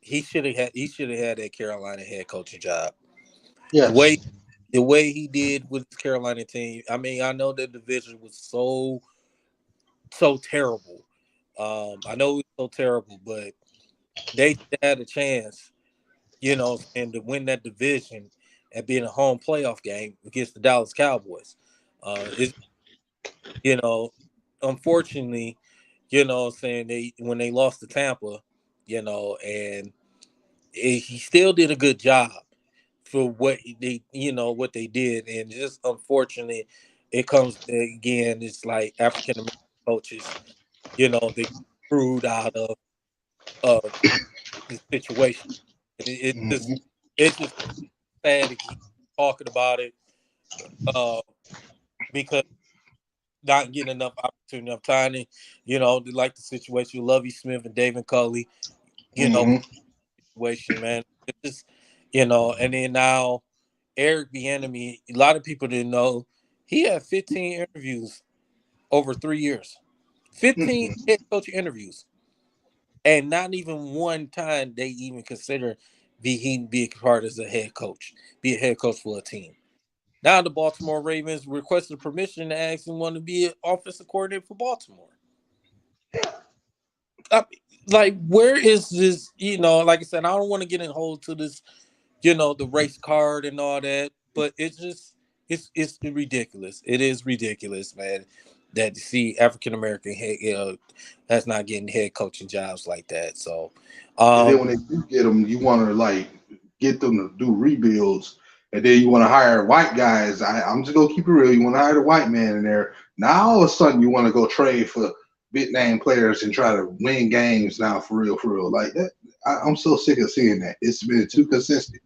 He should have had that Carolina head coaching job. Yes. The way he did with the Carolina team. I mean, I know the division was so terrible. I know it was so terrible, but they had a chance, and to win that division and be in a home playoff game against the Dallas Cowboys. Unfortunately, when they lost to Tampa, and he still did a good job for what they did, and just unfortunately, it comes again. It's like African American coaches, they screwed out of the situation. It's just sad to keep talking about it because not getting enough opportunity, enough time. Like the situation with Lovie Smith and David Culley, situation, man. It's just, and then now Eric Bieniemy, a lot of people didn't know he had 15 interviews over 3 years. 15 head coach interviews. And not even one time they even consider he be a part as a head coach, be a head coach for a team. Now the Baltimore Ravens requested permission to ask him to be an offensive coordinator for Baltimore. Like, where is this? Like I said, I don't want to get in hold to this, the race card and all that, but it's just it's ridiculous. It is ridiculous, man, that to see African American that's not getting head coaching jobs like that. So, and then when they do get them, you want to get them to do rebuilds, and then you want to hire white guys. I'm just gonna keep it real. You want to hire the white man in there. Now all of a sudden you want to go trade for big name players and try to win games now for real. Like that, I'm so sick of seeing that. It's been too consistent.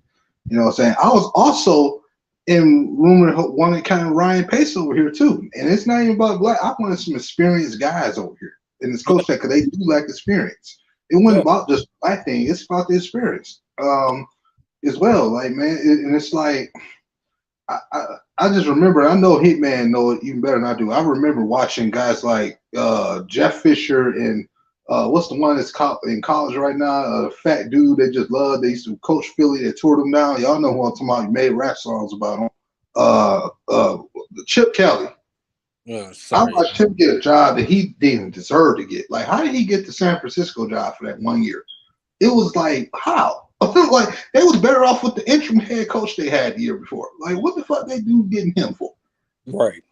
You know what I'm saying? I was also in rumor wanting kind of Ryan Pace over here too, and it's not even about black. I wanted some experienced guys over here in this coach because they do lack experience. It wasn't about just black thing; it's about the experience as well. Like, man, and it's like I just remember. I know Hitman know it even better than I do. I remember watching guys like Jeff Fisher and what's the one that's in college right now? A fat dude they just loved. They used to coach Philly. They tore them down. Y'all know who I'm talking about. You made rap songs about him. Chip Kelly. I watched him get a job that he didn't deserve to get. Like, how did he get the San Francisco job for that 1 year? It was like, how? Like, they was better off with the interim head coach they had the year before. Like, what the fuck they do getting him for? Right.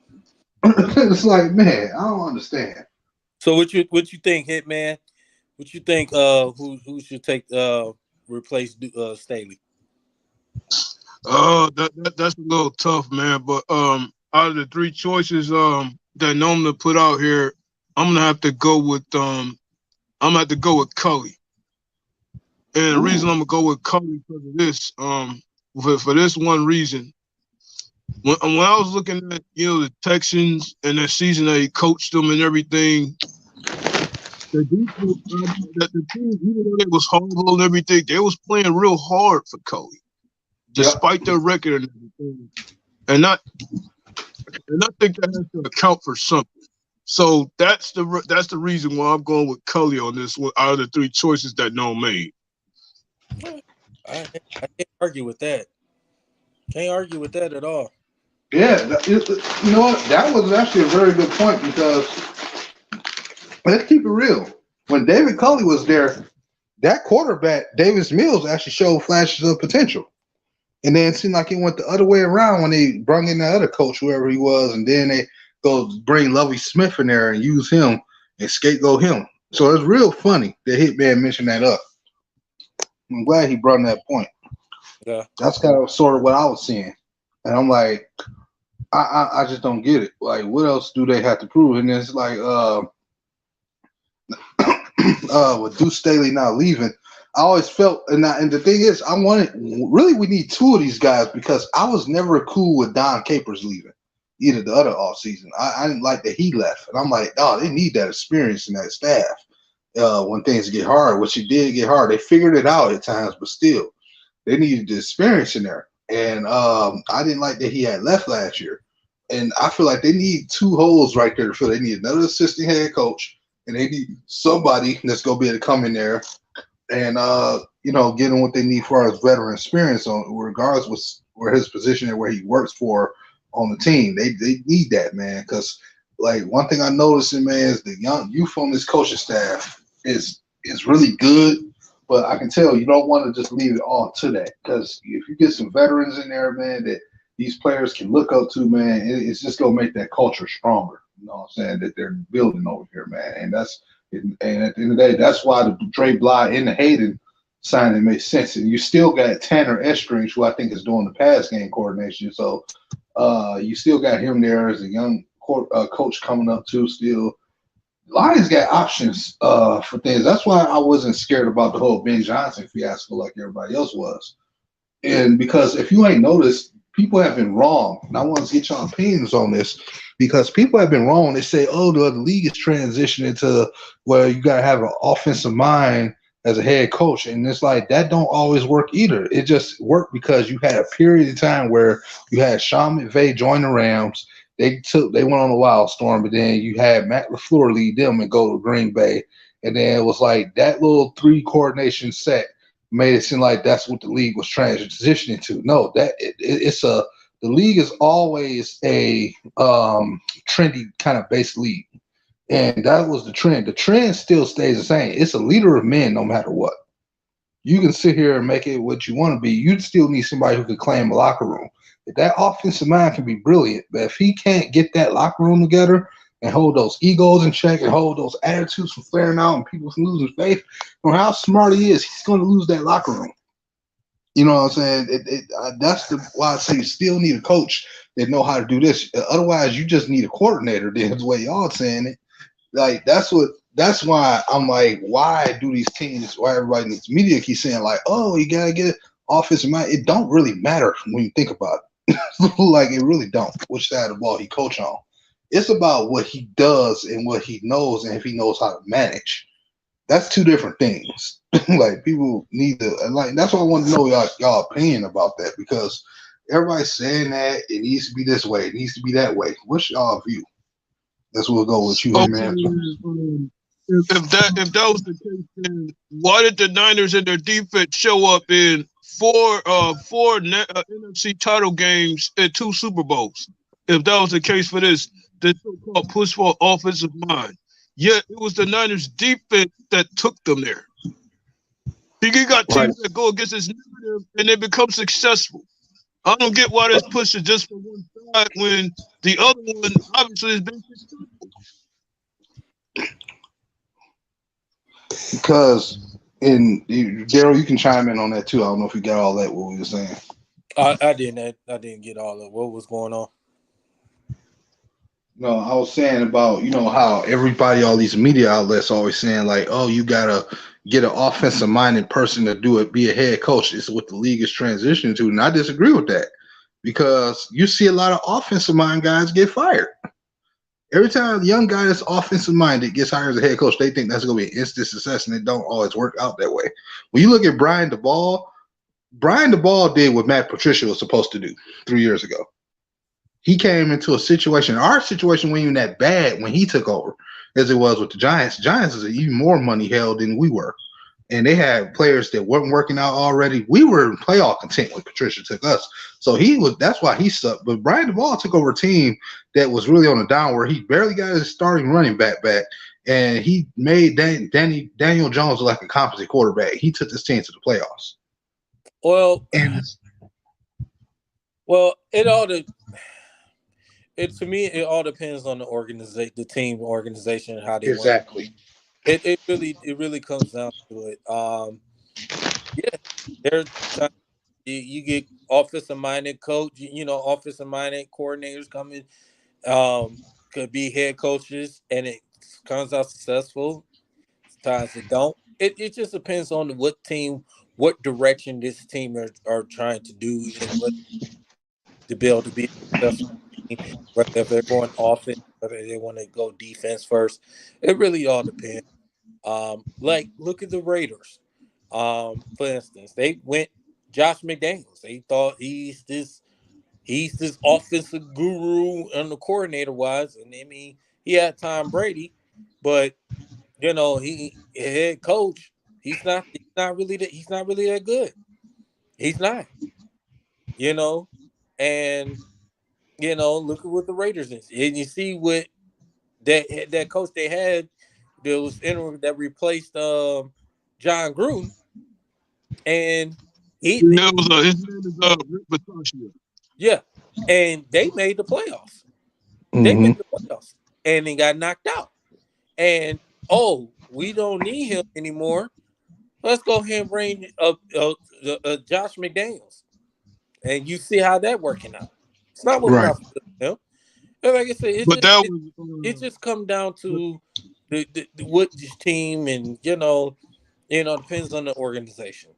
It's like, man, I don't understand. So what you think, Hitman? What you think? Who should take replace Staley? That's a little tough, man. But out of the three choices that Noma put out here, I'm gonna have to go with Culley. And the reason I'm gonna go with Culley because of this, for this one reason. When I was looking at the Texans and that season that he coached them and everything, the defense, that the team, even though it was horrible and everything, they was playing real hard for Cody, despite their record and everything. And I think that has to account for something. So that's the reason why I'm going with Cully on this one out of the three choices that No made. I can't argue with that. Can't argue with that at all. Yeah, you know what? That was actually a very good point because let's keep it real. When David Culley was there, that quarterback, Davis Mills, actually showed flashes of potential. And then it seemed like it went the other way around when they brought in the other coach, whoever he was, and then they go bring Lovie Smith in there and use him and scapegoat him. So it's real funny that Hitman mentioned that up. I'm glad he brought in that point. Yeah. That's kind of sort of what I was seeing. And I'm like, I just don't get it. Like, what else do they have to prove? And it's like, with Deuce Staley not leaving, I always felt, and the thing is, we need two of these guys because I was never cool with Don Capers leaving, either the other offseason. I didn't like that he left. And I'm like, oh, they need that experience in that staff when things get hard, which it did get hard. They figured it out at times, but still, they needed the experience in there. And I didn't like that he had left last year. And I feel like they need two holes right there to fill. They need another assistant head coach, and they need somebody that's going to be able to come in there and get them what they need for as veteran experience regardless of where his position and where he works for on the team. They need that, man, because like one thing I noticed, man, is the young youth on this coaching staff is really good, but I can tell you don't want to just leave it all to that, because if you get some veterans in there, man, that these players can look up to, man, it's just gonna make that culture stronger. You know what I'm saying? That they're building over here, man, and at the end of the day, that's why the Dre Bly and the Hayden signing makes sense. And you still got Tanner Estridge, who I think is doing the pass game coordination. So you still got him there as a young coach coming up too. Still, Lions got options for things. That's why I wasn't scared about the whole Ben Johnson fiasco like everybody else was. And because if you ain't noticed, people have been wrong. And I want to get your opinions on this because people have been wrong. They say, oh, the league is transitioning to where you got to have an offensive mind as a head coach. And it's like that don't always work either. It just worked because you had a period of time where you had Sean McVay join the Rams. They went on a wild storm, but then you had Matt LaFleur lead them and go to Green Bay. And then it was like that little three coordination set made it seem like that's what the league was transitioning to. No, the league is always a trendy kind of base league. And that was the trend. The trend still stays the same. It's a leader of men no matter what. You can sit here and make it what you want to be. You still need somebody who can claim a locker room. If that offensive mind can be brilliant, but if he can't get that locker room together and hold those egos in check and hold those attitudes from flaring out and people from losing faith, no matter how smart he is, he's going to lose that locker room. You know what I'm saying? That's why I say you still need a coach that know how to do this. Otherwise, you just need a coordinator. That's the way y'all saying it. Like that's why I'm like, why do these teams? Why everybody in this media keeps saying like, oh, you gotta get offensive mind. It don't really matter when you think about it. Like it really don't. Which side of the ball he coach on? It's about what he does and what he knows, and if he knows how to manage. That's two different things. Like people need to like. That's why I want to know y'all opinion about that, because everybody's saying that it needs to be this way, it needs to be that way. What's y'all view? That's what we'll go with you, man. If that was the case, then why did the Niners and their defense show up in four NFC title games and 2 Super Bowls? If that was the case for the so-called push for offensive mind, yet it was the Niners defense that took them there. You got teams that go against this narrative and they become successful. I don't get why this push is just for one side when the other one obviously has been successful. Because Daryl, you can chime in on that too. I don't know if you got all that what we were saying. I didn't get all of what was going on. No, I was saying about how everybody, all these media outlets, always saying like, oh, you gotta get an offensive minded person to do it, be a head coach. It's what the league is transitioning to, and I disagree with that because you see a lot of offensive mind guys get fired. Every time a young guy that's offensive minded gets hired as a head coach, they think that's going to be an instant success, and it don't always work out that way. When you look at Brian DeBall did what Matt Patricia was supposed to do 3 years ago. He came into a situation. Our situation wasn't even that bad when he took over as it was with the Giants. Giants is even more money held than we were. And they had players that weren't working out already. We were in playoff content when Patricia took us. So that's why he sucked. But Brian DeBall took over a team that was really on the down where he barely got his starting running back. And he made Daniel Jones like a competent quarterback. He took this team to the playoffs. To me, it all depends on the organization, the team organization, how they exactly. It really comes down to it. There's times you get offensive minded coach, offensive minded coordinators coming, could be head coaches, and it comes out successful. Sometimes it don't. It just depends on what direction this team are trying to do, and what to build to be successful. Whether if they're going offense, whether they want to go defense first, it really all depends. Like look at the Raiders. For instance, they went Josh McDaniels. They thought he's this offensive guru and the coordinator wise, and I mean he had Tom Brady, but he head coach. He's not really that good. He's not. And look at what the Raiders is, and you see what that coach they had that was interim that replaced John Gruden, and his name is Rick Pitino. Yeah, and they made the playoffs. They made the playoffs, and they got knocked out. And we don't need him anymore. Let's go ahead and bring Josh McDaniels, and you see how that working out. It's not working out for him. And like I said, it just come down to the what this team, and depends on the organization.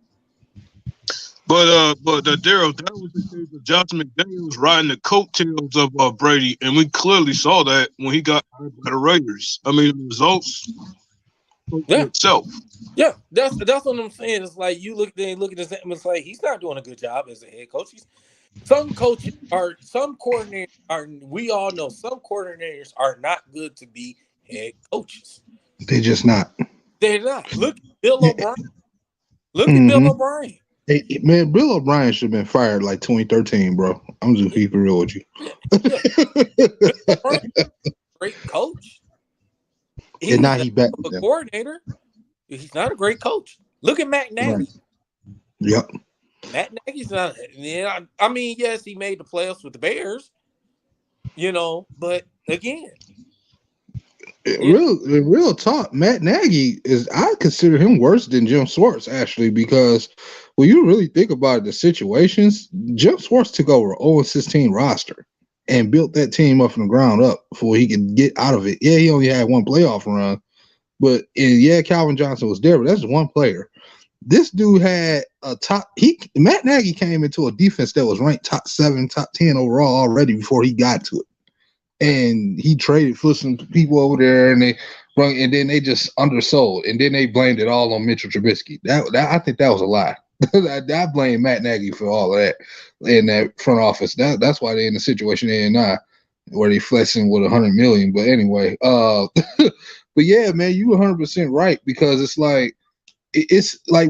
But Daryl, that was the case of Josh McDaniels riding the coattails of Brady, and we clearly saw that when he got by the Raiders. I mean, the results itself. Yeah, that's what I'm saying. It's like you look at this, and it's like he's not doing a good job as a head coach. Some coordinators are. We all know some coordinators are not good to be head coaches. They're just not. They're not. Look at Bill O'Brien. Look at Bill O'Brien. Hey, man, Bill O'Brien should have been fired like 2013, bro. I'm just keeping real with you. Great coach. He's not back a coordinator. He's not a great coach. Look at Matt Nagy. Right. Yep. Matt Nagy's not. I mean, yes, he made the playoffs with the Bears. But again, real talk. Matt Nagy I consider him worse than Jim Schwartz actually, because when you really think about the situations, Jim Schwartz took over an 0-16 roster and built that team up from the ground up before he could get out of it. Yeah, he only had one playoff run, but Calvin Johnson was there, but that's one player. This dude had Matt Nagy came into a defense that was ranked top 7, top 10 overall already before he got to it. And he traded for some people over there, and then they just undersold, and then they blamed it all on Mitchell Trubisky. That I think that was a lie. I blame Matt Nagy for all of that in that front office. That's why they're in the situation they're in now, where they flexing with $100 million. But anyway, but yeah, man, you 100% right, because it's like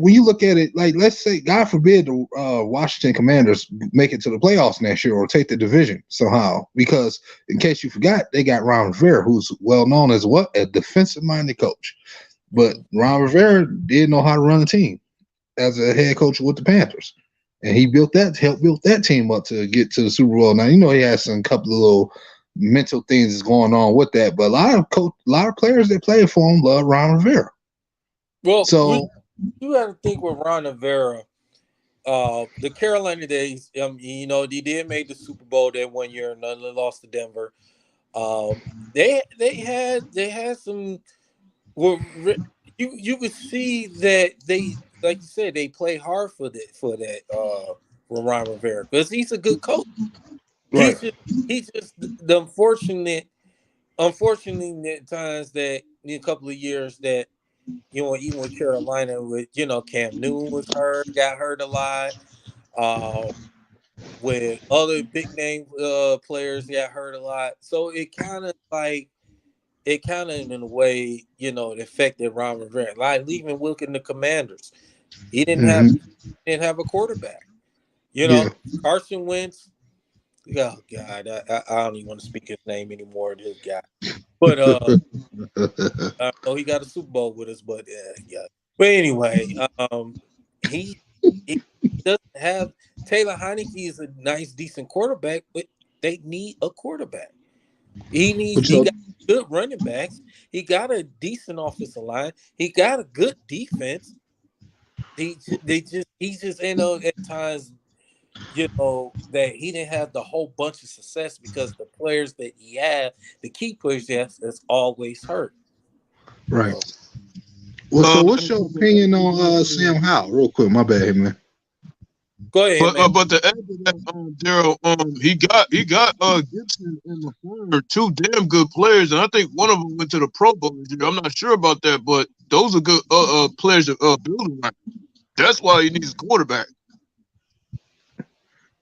when you look at it, like let's say, God forbid, the Washington Commanders make it to the playoffs next year or take the division somehow, because in case you forgot, they got Ron Rivera, who's well known as a defensive-minded coach. But Ron Rivera did know how to run a team as a head coach with the Panthers, and he helped build that team up to get to the Super Bowl. Now he has some couple of little mental things that's going on with that, but a lot of players that play for him love Ron Rivera. Well, so you got to think with Ron Rivera, the Carolina days. They did make the Super Bowl that one year, and they lost to Denver. They had some. Well, you could see that they, like you said, they play hard for that with Ron Rivera, because he's a good coach. Right. He's just the unfortunate. unfortunately, at times that in a couple of years that even with Carolina, with Cam Newton was hurt, got hurt a lot. With other big name players got hurt a lot. So it kind of in a way, it affected Ron Rivera. Like leaving Wilk in the Commanders. He didn't have a quarterback. Yeah. Carson Wentz. Oh God, I don't even want to speak his name anymore. This guy, but I know he got a Super Bowl with us. But yeah. But anyway, he he doesn't have Taylor Heineke is a nice, decent quarterback, but they need a quarterback. He got good running backs. He got a decent offensive line. He got a good defense. He just at times that he didn't have the whole bunch of success because the players that he had, the key players, yes, that's always hurt. Right. Well, so what's your opinion on Sam Howell? Real quick, my bad, man. Go ahead, man. But to add to that, Daryl, he got Gibson and LaFleur, two damn good players, and I think one of them went to the Pro Bowl. I'm not sure about that, but those are good players to build around. That's why he needs a quarterback.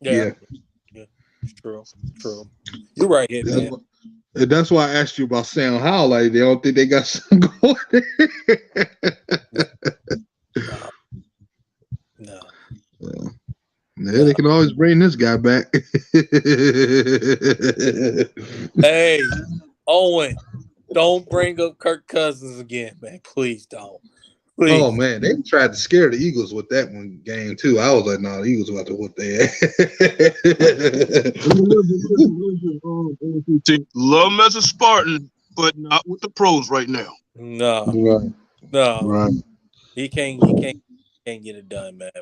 Yeah. True. You're right here, man. That's why I asked you about Sam Howell. Like, they don't think they got something going there. No. Yeah, they can always bring this guy back. Hey, Owen, don't bring up Kirk Cousins again, man. Please don't. Please. Oh man, they tried to scare the Eagles with that one game too. I was like, no, the Eagles about to whip their ass. Love him as a Spartan, but not with the pros right now. No. Right. He can't get it done, man.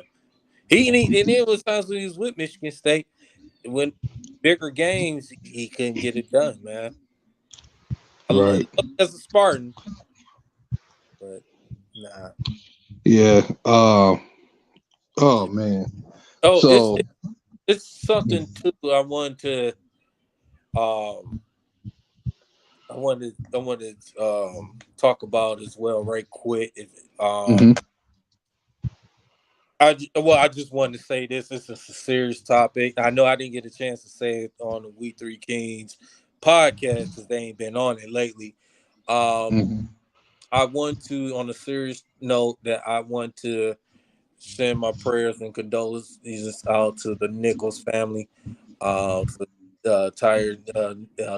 And there was times when he was with Michigan State, when bigger games, he couldn't get it done, man. I love him as a Spartan, but nah. Yeah. Oh man. Oh, so it's something too. I wanted to talk about as well, right quick. I just wanted to say this. This is a serious topic. I know I didn't get a chance to say it on the We Three Kings podcast because they ain't been on it lately. I want to, on a serious note, that I want to send my prayers and condolences out to the Nichols family, for Tyre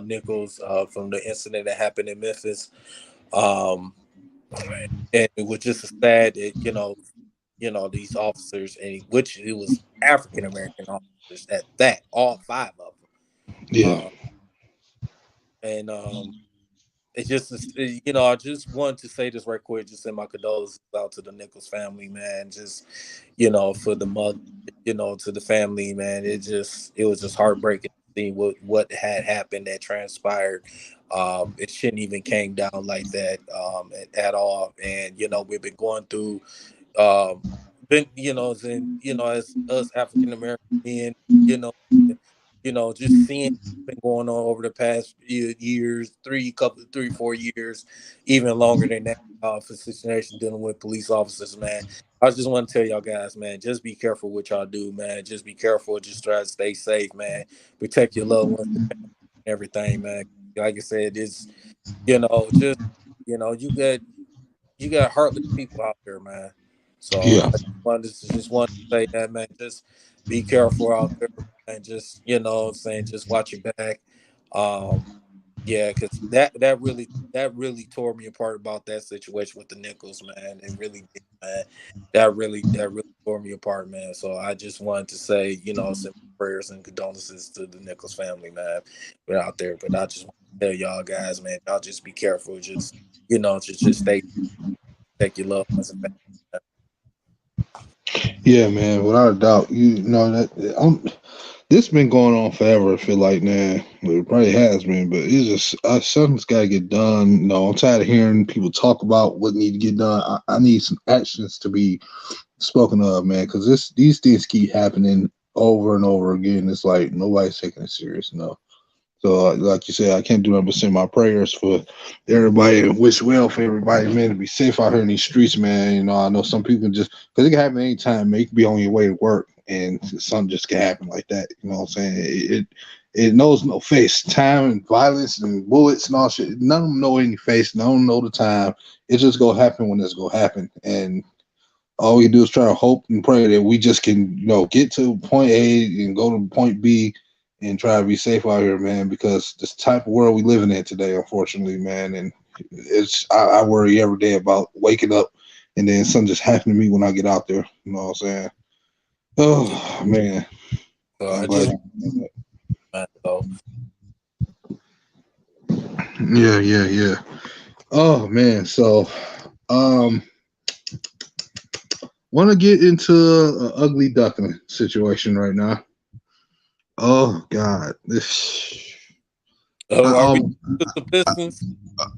Nichols from the incident that happened in Memphis. And it was just sad that these officers, and which it was African American officers at that, all five of them. Yeah. And it just I just wanted to say this right quick, just send my condolences out to the Nichols family, man. Just for the mother, to the family, man. It was just heartbreaking to see what had happened, that transpired. It shouldn't even came down like that at all. And we've been going through as us African American men, just seeing what's been going on over the past years, 4 years, even longer than that, for situation dealing with police officers, man. I just want to tell y'all guys, man, just be careful what y'all do, man. Just be careful. Just try to stay safe, man. Protect your loved ones and everything, man. Like I said, it's you got heartless people out there, man. So I just wanted to say that, man. Just be careful out there, and just just watch your back. Because that really tore me apart about that situation with the Nichols, man. It really did, man. That really tore me apart, man. So I just wanted to say, send prayers and condolences to the Nichols family, man. We're out there, but I just want to tell y'all guys, man, y'all just be careful. Just just stay. Take your loved ones. Yeah, man, without a doubt. This been going on forever. I feel like, man, it probably has been, but it's just something's got to get done. I'm tired of hearing people talk about what need to get done. I need some actions to be spoken of, man, because these things keep happening over and over again. It's like nobody's taking it serious enough. So, like you said, I can't do nothing but send my prayers for everybody and wish well for everybody, man, to be safe out here in these streets, man. You know, I know some people just because it can happen anytime, man. You can be on your way to work and something just can happen like that. You know what I'm saying? It knows no face, time and violence and bullets and all shit. None of them know any face. None of them know the time. It's just gonna happen when it's gonna happen, and all we do is try to hope and pray that we just can, you know, get to point A and go to point B and try to be safe out here, man, because this type of world we living in today, unfortunately, man. And I worry every day about waking up and then something just happened to me when I get out there. You know what I'm saying? Oh, man. I'm glad you know that. So, Yeah. Oh, man. So, want to get into an ugly duckling situation right now. Oh God! are we to some Pistons?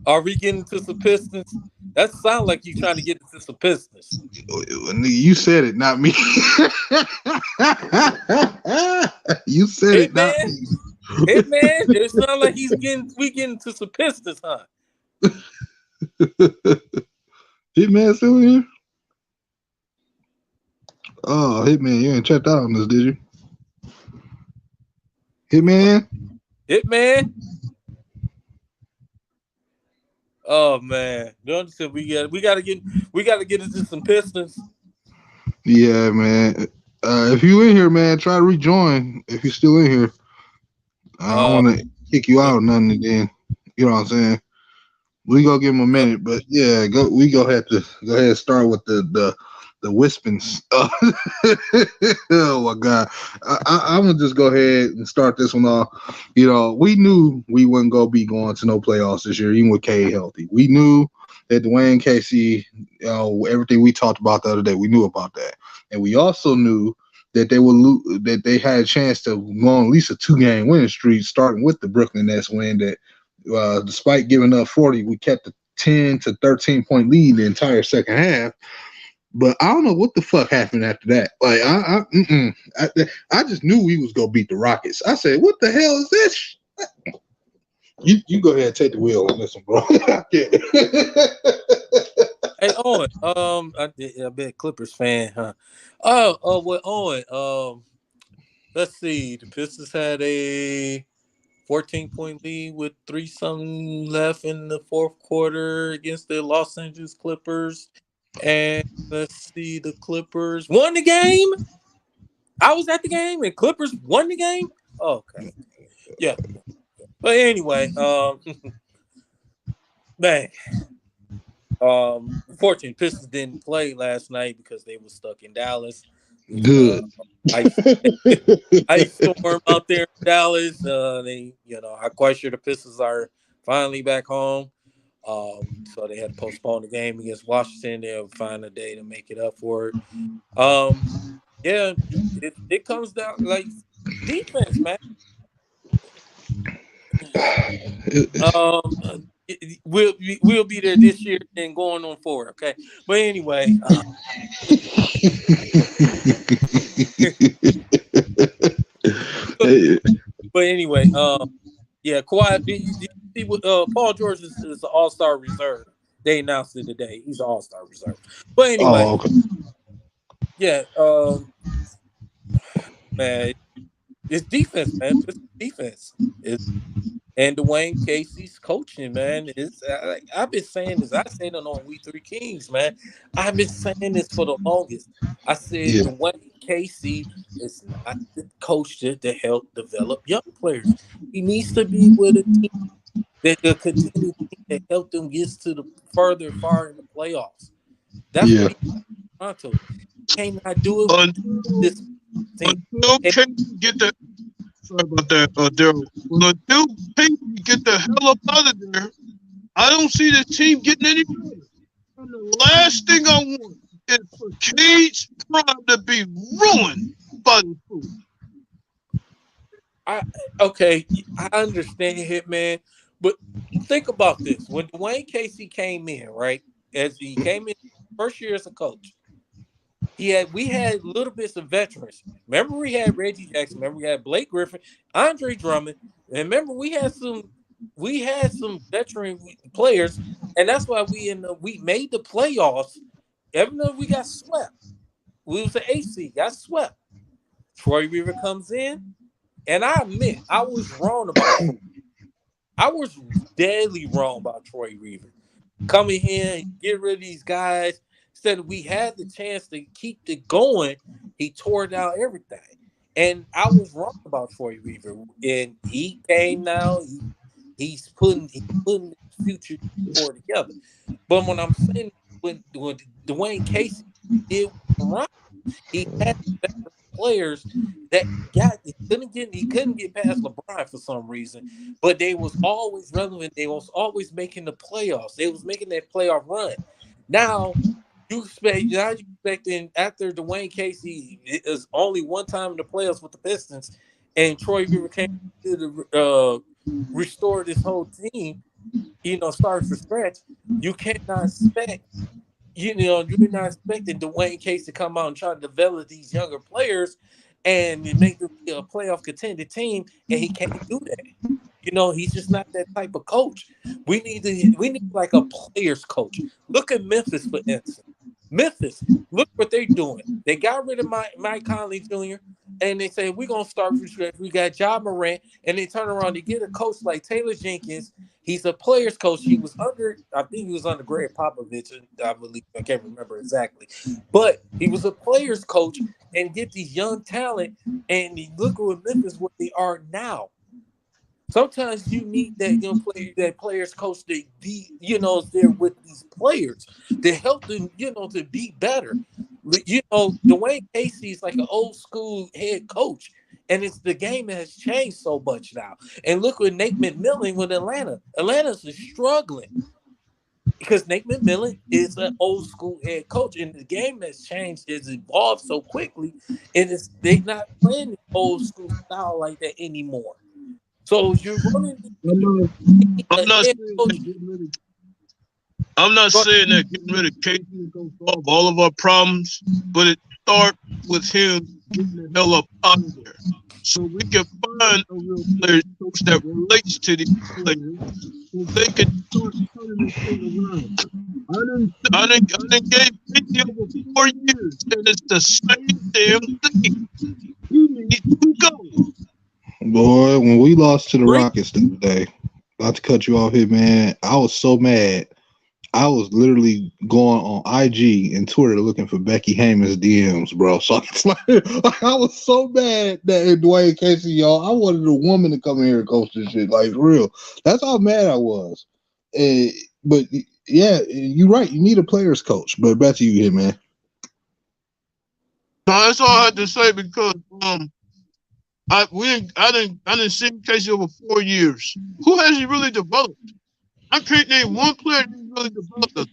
Are we getting to some Pistons? That sounds like you trying to get into some Pistons. You said it, not me. You said it, not me. Hitman, it sounds like we getting to some Pistons, huh? Hitman still in here? Oh, Hitman, you ain't checked out on this, did you? Hitman? Oh man, you understand? We gotta get into some Pistons. Yeah, man. If you in here, man, try to rejoin. If you're still in here, I don't want to kick you out or nothing. And then you know what I'm saying. We go give him a minute, but yeah, we go ahead and start with the Wispins. Oh my God, I'm gonna just go ahead and start this one off. You know, we knew we wasn't gonna be going to no playoffs this year, even with K healthy. We knew that Dwayne Casey, you know, everything we talked about the other day, we knew about that, and we also knew that they would that they had a chance to go on at least a 2-game winning streak, starting with the Brooklyn Nets win that. Despite giving up 40, we kept a 10 to 13 point lead the entire second half. But I don't know what the fuck happened after that. Like I just knew we was gonna beat the Rockets. I said, "What the hell is this?" You go ahead and take the wheel on this one, bro. Hey Owen, I bet Clippers fan, huh? Oh, well, Owen, let's see. The Pistons had a 14-point lead with 3-something left in the fourth quarter against the Los Angeles Clippers. And let's see, the Clippers won the game. I was at the game and Clippers won the game. Oh, okay. Yeah. But anyway, man. Unfortunately, Pistons didn't play last night because they were stuck in Dallas. Good. Ice storm out there in Dallas. I'm quite sure the Pistons are finally back home. So they had to postpone the game against Washington. They'll find a day to make it up for it. Yeah, it comes down like defense, man. We'll be there this year and going on forward, okay? But anyway, yeah, Kawhi. Did you see what Paul George is an all-star reserve? They announced it today. He's an all-star reserve. But anyway, okay. Yeah, man, it's defense, man. It's defense. And Dwayne Casey's coaching, man. I've been saying this. I said it on We Three Kings, man. I've been saying this for the longest. I said Dwayne Casey is not the coach to help develop young players. He needs to be with a team that will continue to help them get to the far in the playoffs. That's what he's trying to. Can I do it? Until Casey get the sorry about that, Daryl. Until Casey get the hell up out of there, I don't see this team getting any better. The last thing I want is for Cade's prime to be ruined by the fool. I understand Hitman, but think about this. When Dwayne Casey came in, right, as he came in first year as a coach, We had little bits of veterans. Remember, we had Reggie Jackson. Remember, we had Blake Griffin, Andre Drummond, and remember, we had some veteran players, and that's why we made the playoffs. Even though we got swept, we was the AC, got swept. Troy Weaver comes in, and I admit I was wrong about Troy. I was deadly wrong about Troy Weaver. Coming here and get rid of these guys. Instead, we had the chance to keep it going. He tore down everything. And I was wrong about Troy Weaver. And he came now. He's putting the future core together. But when I'm saying when Dwayne Casey did run, he had better players that he couldn't get past LeBron for some reason, but they was always relevant. They was always making the playoffs. They was making that playoff run. Now you expecting after Dwayne Casey is only one time in the playoffs with the Pistons, and Troy Weaver came to restore this whole team. Start from scratch. You cannot expect. You're not expecting Dwayne Casey to come out and try to develop these younger players and make them be a playoff contender team, and he can't do that. He's just not that type of coach. We need like a players coach. Look at Memphis, for instance. Memphis, look what they're doing. They got rid of Mike Conley Jr. and they say we're gonna start from scratch. We got Ja Morant, and they turn around to get a coach like Taylor Jenkins. He's a players coach. I think he was under Greg Popovich, I believe. I can't remember exactly, but he was a players coach and get these young talent. And look at Memphis what they are now. Sometimes you need that players coach to be, there with these players to help them, to be better. Dwayne Casey is like an old school head coach, and it's the game has changed so much now. And look what Nate McMillan with Atlanta. Atlanta's struggling because Nate McMillan is an old school head coach, and the game has changed, it's evolved so quickly, and they're not playing the old school style like that anymore. So you're running. I'm not saying that getting rid of Casey is going to solve all of our problems, but it starts with him getting the hell up out of there, so we can find a real player coach that relates to these players, so they can start turning this thing around. I didn't gave Casey over 4 years, and it's the same damn thing. He needs to go. Boy, when we lost to the Rockets the other day, not to cut you off here, man, I was so mad. I was literally going on IG and Twitter looking for Becky Hamon's DMs, bro. So it's like I was so mad that Dwayne Casey, y'all, I wanted a woman to come in here and coach this shit. Like, real. That's how mad I was. But yeah, you're right. You need a players coach. But back to you here, man. No, that's all I had to say because I didn't see Casey over 4 years. Who has he really developed? I can't name one player that really developed us.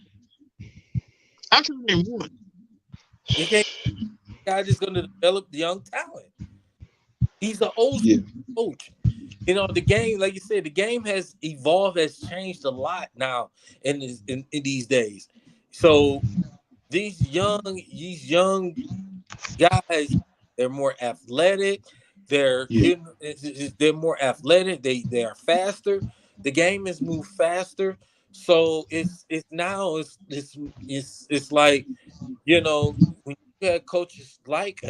I can't name one. You can't. Guy just going to develop the young talent. He's an old coach. The game, like you said, the game has evolved, has changed a lot now in these days. So these young guys, they're more athletic. They're more athletic. They are faster. The game has moved faster. So it's like, when you have coaches like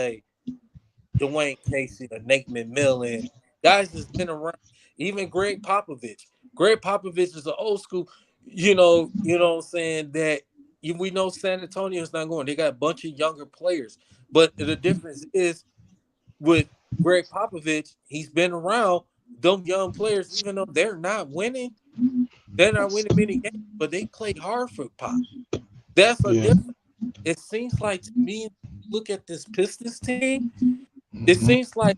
Dwayne Casey or Nate McMillan, guys that's been around, even Greg Popovich. Greg Popovich is an old school, what I'm saying, that we know San Antonio's not going. They got a bunch of younger players. But the difference is with Greg Popovich, he's been around them young players, even though they're not winning many games, but they play hard for Pop. That's a difference. It seems like to me, look at this Pistons team, it seems like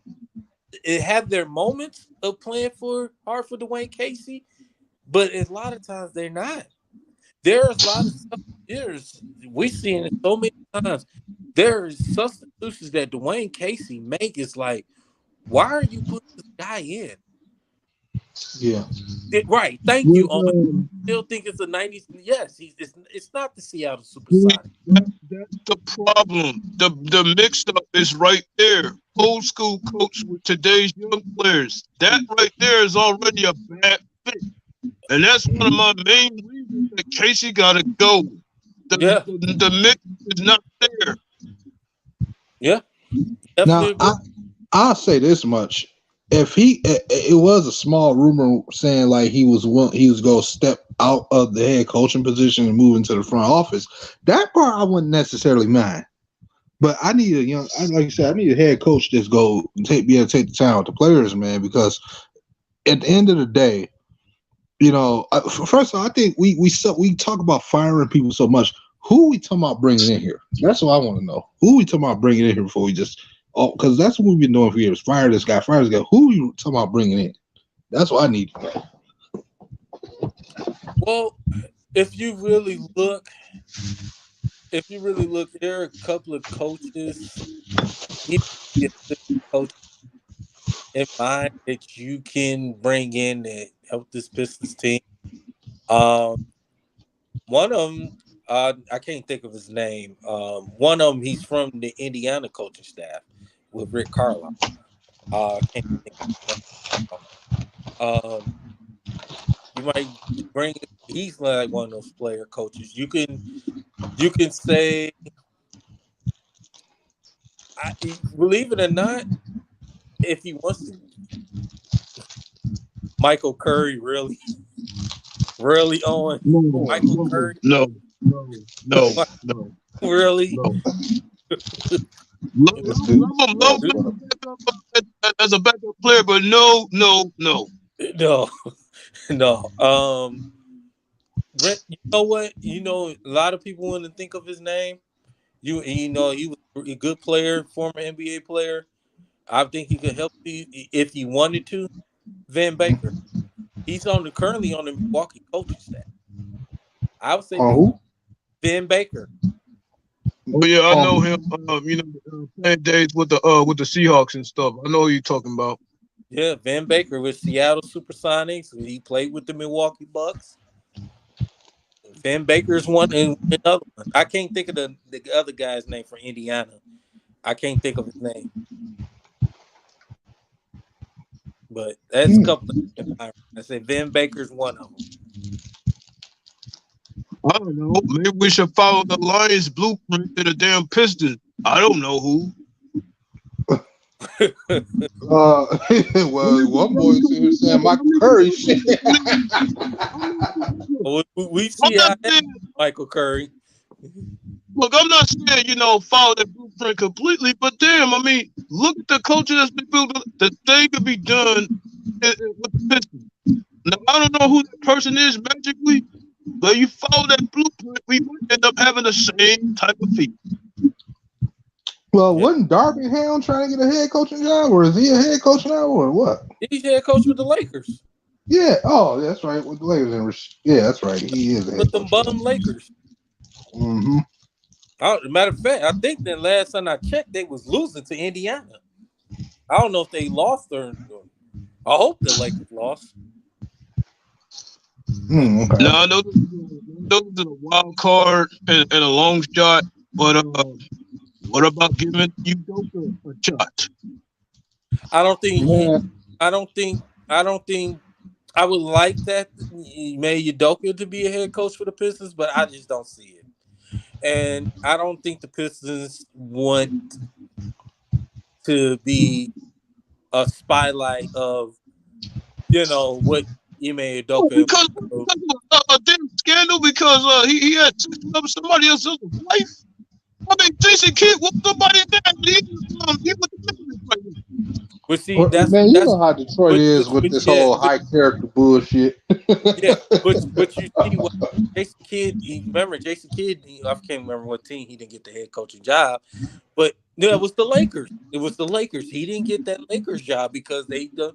it had their moments of playing hard for Dwayne Casey, but a lot of times they're not. There's a lot of stuff. We've seen it so many times. There's substitutions that Dwayne Casey make. It's like, why are you putting this guy in? Yeah. Right. Thank you. Still think it's the 90s. Yes, it's not the Seattle Supersonics. That's the problem. The mixed up is right there. Old school coach with today's young players. That right there is already a bad fit. And that's one of my main reasons that Casey gotta go. The mix is not there. Yeah. Now, I'll say this much: if it was a small rumor saying like he was going to step out of the head coaching position and move into the front office. That part I wouldn't necessarily mind. But I need like you said, I need a head coach that's be able to take the time with the players, man. Because at the end of the day, first of all, I think we talk about firing people so much. Who we talking about bringing in here? That's what I want to know. Who we talking about bringing in here before we just? Oh, because that's what we've been doing for years. Fire this guy, fire this guy. Who you talking about bringing in? That's what I need to know. Well, if you really look, there are a couple of coaches, coach in mind that you can bring in that help this Pistons team. One of them, I can't think of his name. One of them, he's from the Indiana coaching staff with Rick Carlisle. Can't think of his name. You might bring. He's like one of those player coaches. You can say, believe it or not, if he wants to, Michael Curry really on Michael Curry. No. Really? No. Love as a backup player, but no. Brent, you know what? A lot of people want to think of his name. He was a good player, former NBA player. I think he could help you if he wanted to. Van Baker. He's currently on the Milwaukee coaching staff. I would say Van Baker. Oh yeah, I know him. Playing days with the Seahawks and stuff. I know who you're talking about. Yeah, Van Baker with Seattle Supersonics. He played with the Milwaukee Bucks. Van Baker's one and another one. I can't think of the other guy's name for Indiana. I can't think of his name. But that's a couple of I say Van Baker's one of them. I don't know. Maybe we should follow the Lions blueprint to the damn Pistons. I don't know who. Well, one boy here saying Michael Curry shit. Well, we see Michael Curry. Look, I'm not saying, follow that blueprint completely, but damn, I mean, look at the culture that's been built. The thing could be done with the Pistons. Now, I don't know who that person is magically, but you follow that blueprint, we might end up having the same type of feat. Well, wasn't Darby Ham trying to get a head coaching job, or is he a head coach now, or what? He's head coach with the Lakers. Yeah. Oh, that's right. With the Lakers. Yeah, that's right. He is a head with coach. With the bum Lakers. Mm-hmm. Matter of fact, I think that last time I checked, they was losing to Indiana. I don't know if they lost or I hope the Lakers lost. Okay. No, I know those are a wild card and a long shot, but what about giving Udoka a shot? I don't think I would like that Udoka to be a head coach for the Pistons, but I just don't see it. And I don't think the Pistons want to be a spotlight of, what Ime Udoka. Because a damn scandal because he had somebody else's wife. I mean, Jason Kidd was somebody that he was But see, you know how Detroit is with this whole high character bullshit. Yeah, but you see what Jason Kidd. Jason Kidd? I can't remember what team he didn't get the head coaching job, but it was the Lakers. It was the Lakers. He didn't get that Lakers job because the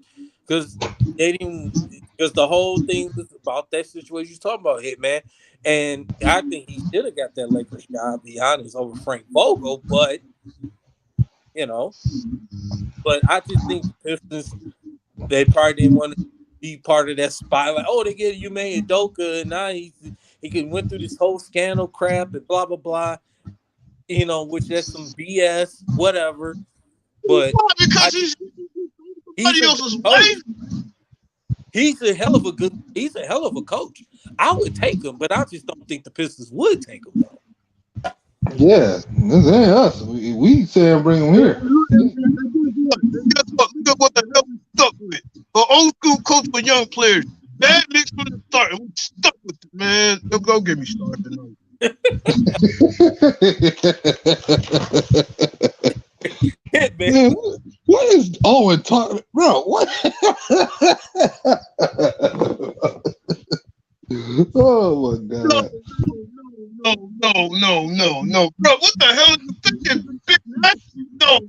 whole thing was about that situation you're talking about, Hitman. And I think he should have got that Lakers job, to be honest, over Frank Vogel, but but I just think the Pistons, they probably didn't want to be part of that spotlight. Oh, they get Ime Udoka, and now he went through this whole scandal crap and blah blah blah. which is some BS, whatever. But because he's somebody else's wife. He's a hell of a coach. I would take him, but I just don't think the Pistons would take him though. Yeah, this ain't us. We say bring him here. Guess what the hell we stuck with? An old school coach for young players. Bad mix from the start. We stuck with it, man. Don't get me started tonight. Man, what is Owen talking, bro? What? Oh my god! No, bro. What the hell are you thinking? Big Mac? No.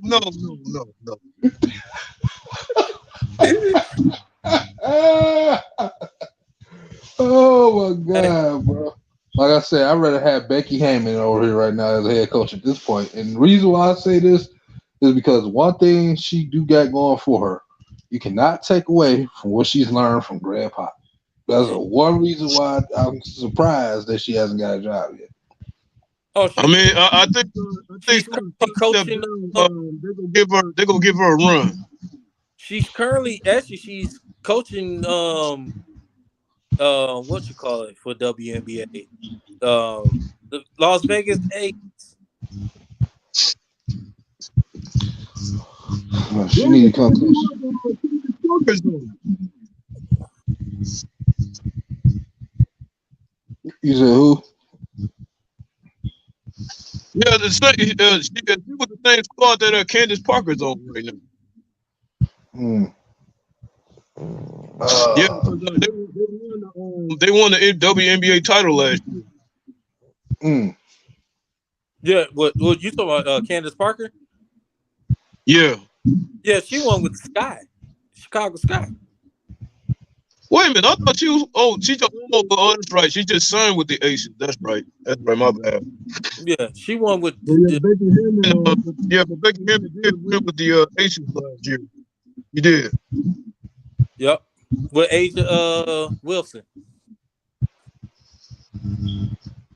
Oh my god, bro! Like I said, I'd rather have Becky Hammond over here right now as a head coach at this point. And the reason why I say this is because one thing she do got going for her, you cannot take away from what she's learned from Greg Pop. That's one reason why I'm surprised that she hasn't got a job yet. Oh, I think she's coaching. They're gonna give her a run. She's coaching. What you call it for WNBA? The Las Vegas Aces. Well, she need to come close. You said who? Yeah, she was the same squad that Candace Parker's on right now. Yeah, they won the WNBA title last year. Yeah, what you talking about? Candace Parker? Yeah, she won with Sky, Chicago Sky. Wait a minute, I thought she was. Oh, that's right. She just signed with the Aces. That's right. My bad. Yeah, she won with. Becky Hammond. But Becky Hammond did win with the Aces last year. He did. Yep, with Asia Wilson.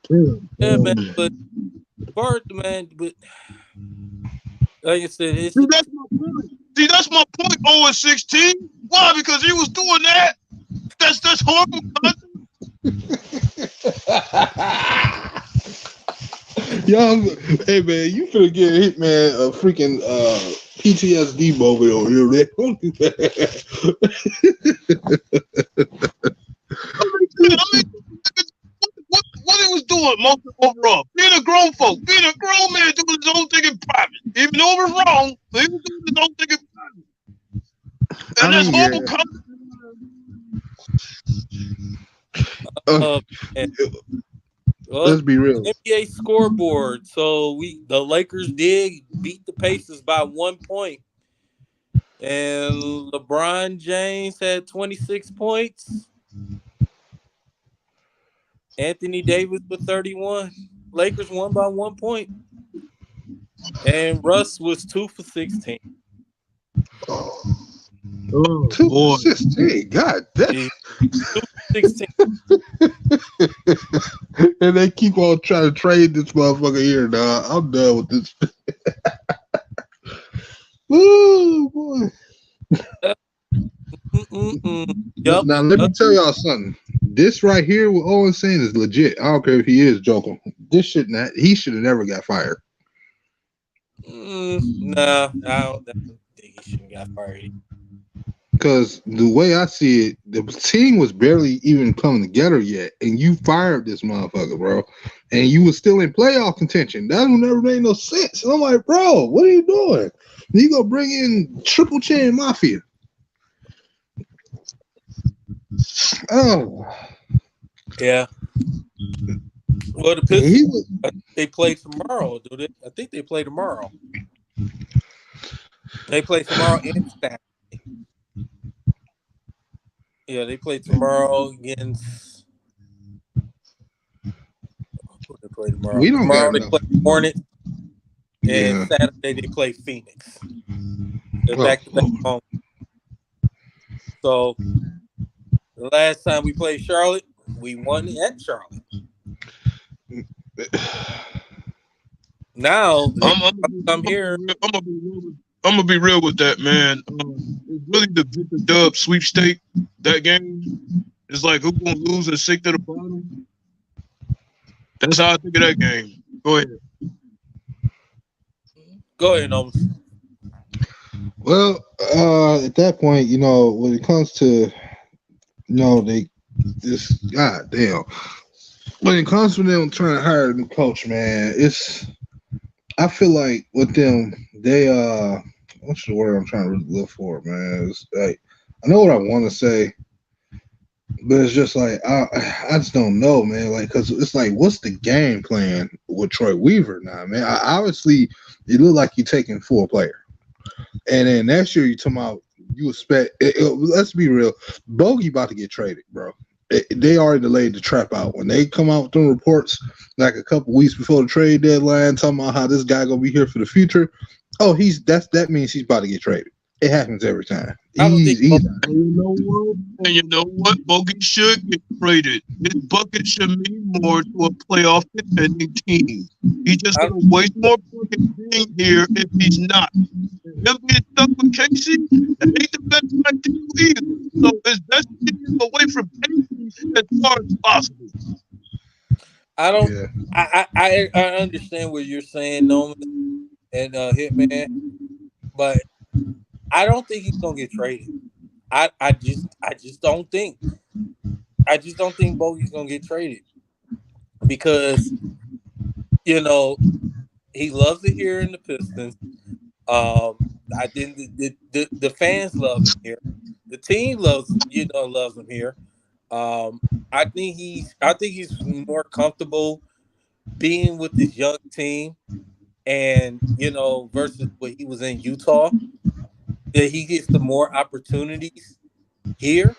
Yeah, man, but like I said, that's my point. 0-16. Why? Because he was doing that. That's horrible. Young, hey man, you finna get hit, man. A freaking PTSD moment over here, man. What he was doing most overall, being a grown man doing his own thing in private. Even though it was wrong, he was doing his own thing in private. And that's horrible. Let's be real. NBA scoreboard. So the Lakers did beat the Pacers by 1 point. And LeBron James had 26 points. Anthony Davis with 31. Lakers won by 1 point. And Russ was 2 for 16. 2 for 16. God damn. 2 for 16. And they keep on trying to trade this motherfucker here, dog. I'm done with this. Ooh, boy. Yep. Now, let me tell y'all something. This right here, what Owen's saying is legit. I don't care if he is joking. He should have never got fired. Nah, I don't think he should have got fired. Because the way I see it, the team was barely even coming together yet, and you fired this motherfucker, bro, and you was still in playoff contention. That would never made no sense. And I'm like, bro, what are you doing? You gonna bring in Triple Chin Mafia? Oh, yeah. Well, the Pistons, they play tomorrow, do they? I think they play tomorrow. They play tomorrow and Saturday. Yeah, they play tomorrow against. They play tomorrow. We don't tomorrow they play Hornets, and Saturday they play Phoenix. They're back to back home. So the last time we played Charlotte, we won at Charlotte. Now I'm here. I'm gonna be real with that, man. It's really the Victor Dub sweepstake. That game is like who's gonna lose and sink to the bottom. That's how I think of that game. Go ahead. Go ahead, Nomis. Well, at that point, when it comes to, they just goddamn. When it comes to them trying to hire a new coach, man, I feel like with them, they what's the word I'm trying to really look for, man? It's like I know what I want to say, but it's just like I just don't know, man. Like, cause it's like, what's the game plan with Troy Weaver now, man? Obviously, it looked like you're taking for a player, and then next year you talking about you expect. Let's be real, Bogey about to get traded, bro. They already laid the trap out when they come out with them reports like a couple weeks before the trade deadline, talking about how this guy gonna be here for the future. Oh, that means he's about to get traded. It happens every time. And you know what? Bogey should get traded. His bucket should mean more to a playoff contending team. He's just gonna waste more buckets being here if he's not. Him being stuck with Casey, that ain't the best idea either. So it's best to get him away from Casey as far as possible. I understand what you're saying, Nomis and Hitman, but I don't think he's gonna get traded. I just don't think. I just don't think Bogey's gonna get traded because he loves it here in the Pistons. I didn't. The fans love him here. The team loves him here. I think he's more comfortable being with this young team, and versus what he was in Utah. That he gets the more opportunities here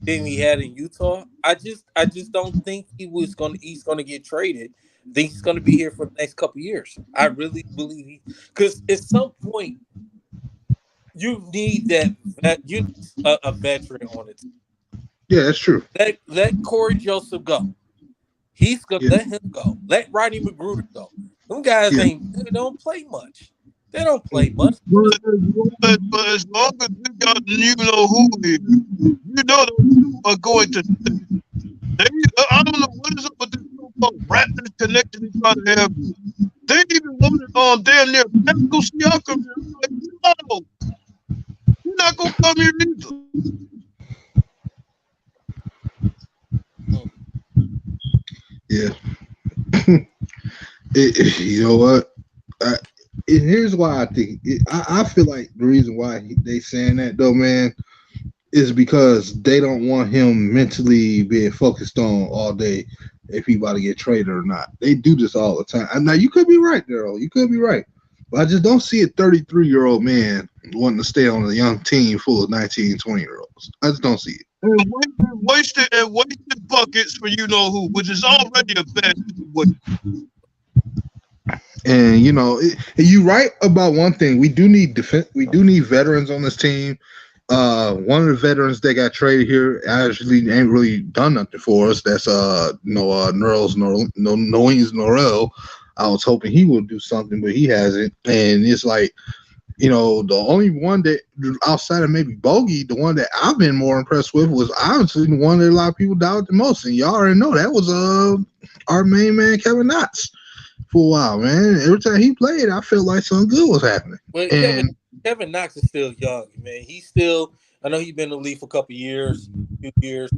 than he had in Utah. I just don't think he's gonna get traded. I think he's gonna be here for the next couple of years. I really believe because at some point you need a veteran on it. Yeah, that's true. Let Corey Joseph go. He's gonna let him go. Let Rodney McGruder go. Them guys they don't play much. They don't play much. But as long as we got who here, those two are going to. I don't know what is up with this so-called Raptors connection they try to have. They even wanted damn near Pascal Siakam. Like, no, you're not gonna come here either. Yeah. You know what? And here's why I think I feel like the reason why they saying that though, man, is because they don't want him mentally being focused on all day if he about to get traded or not. They do this all the time. Now you could be right, Daryl. You could be right, but I just don't see a 33-year-old man wanting to stay on a young team full of 19, 20-year-olds. I just don't see it. And wasted buckets for who, which is already a bad situation. And you're right about one thing. We do need defense. We do need veterans on this team. One of the veterans that got traded here actually ain't really done nothing for us. That's Nomis Norell. I was hoping he would do something, but he hasn't. And it's like, the only one that outside of maybe Bogey, the one that I've been more impressed with was obviously the one that a lot of people doubted the most. And y'all already know that was our main man Kevin Knox. For a while, man. Every time he played, I felt like something good was happening. Well, Kevin Knox is still young, man. I know he's been in the league for a couple years, 2 years,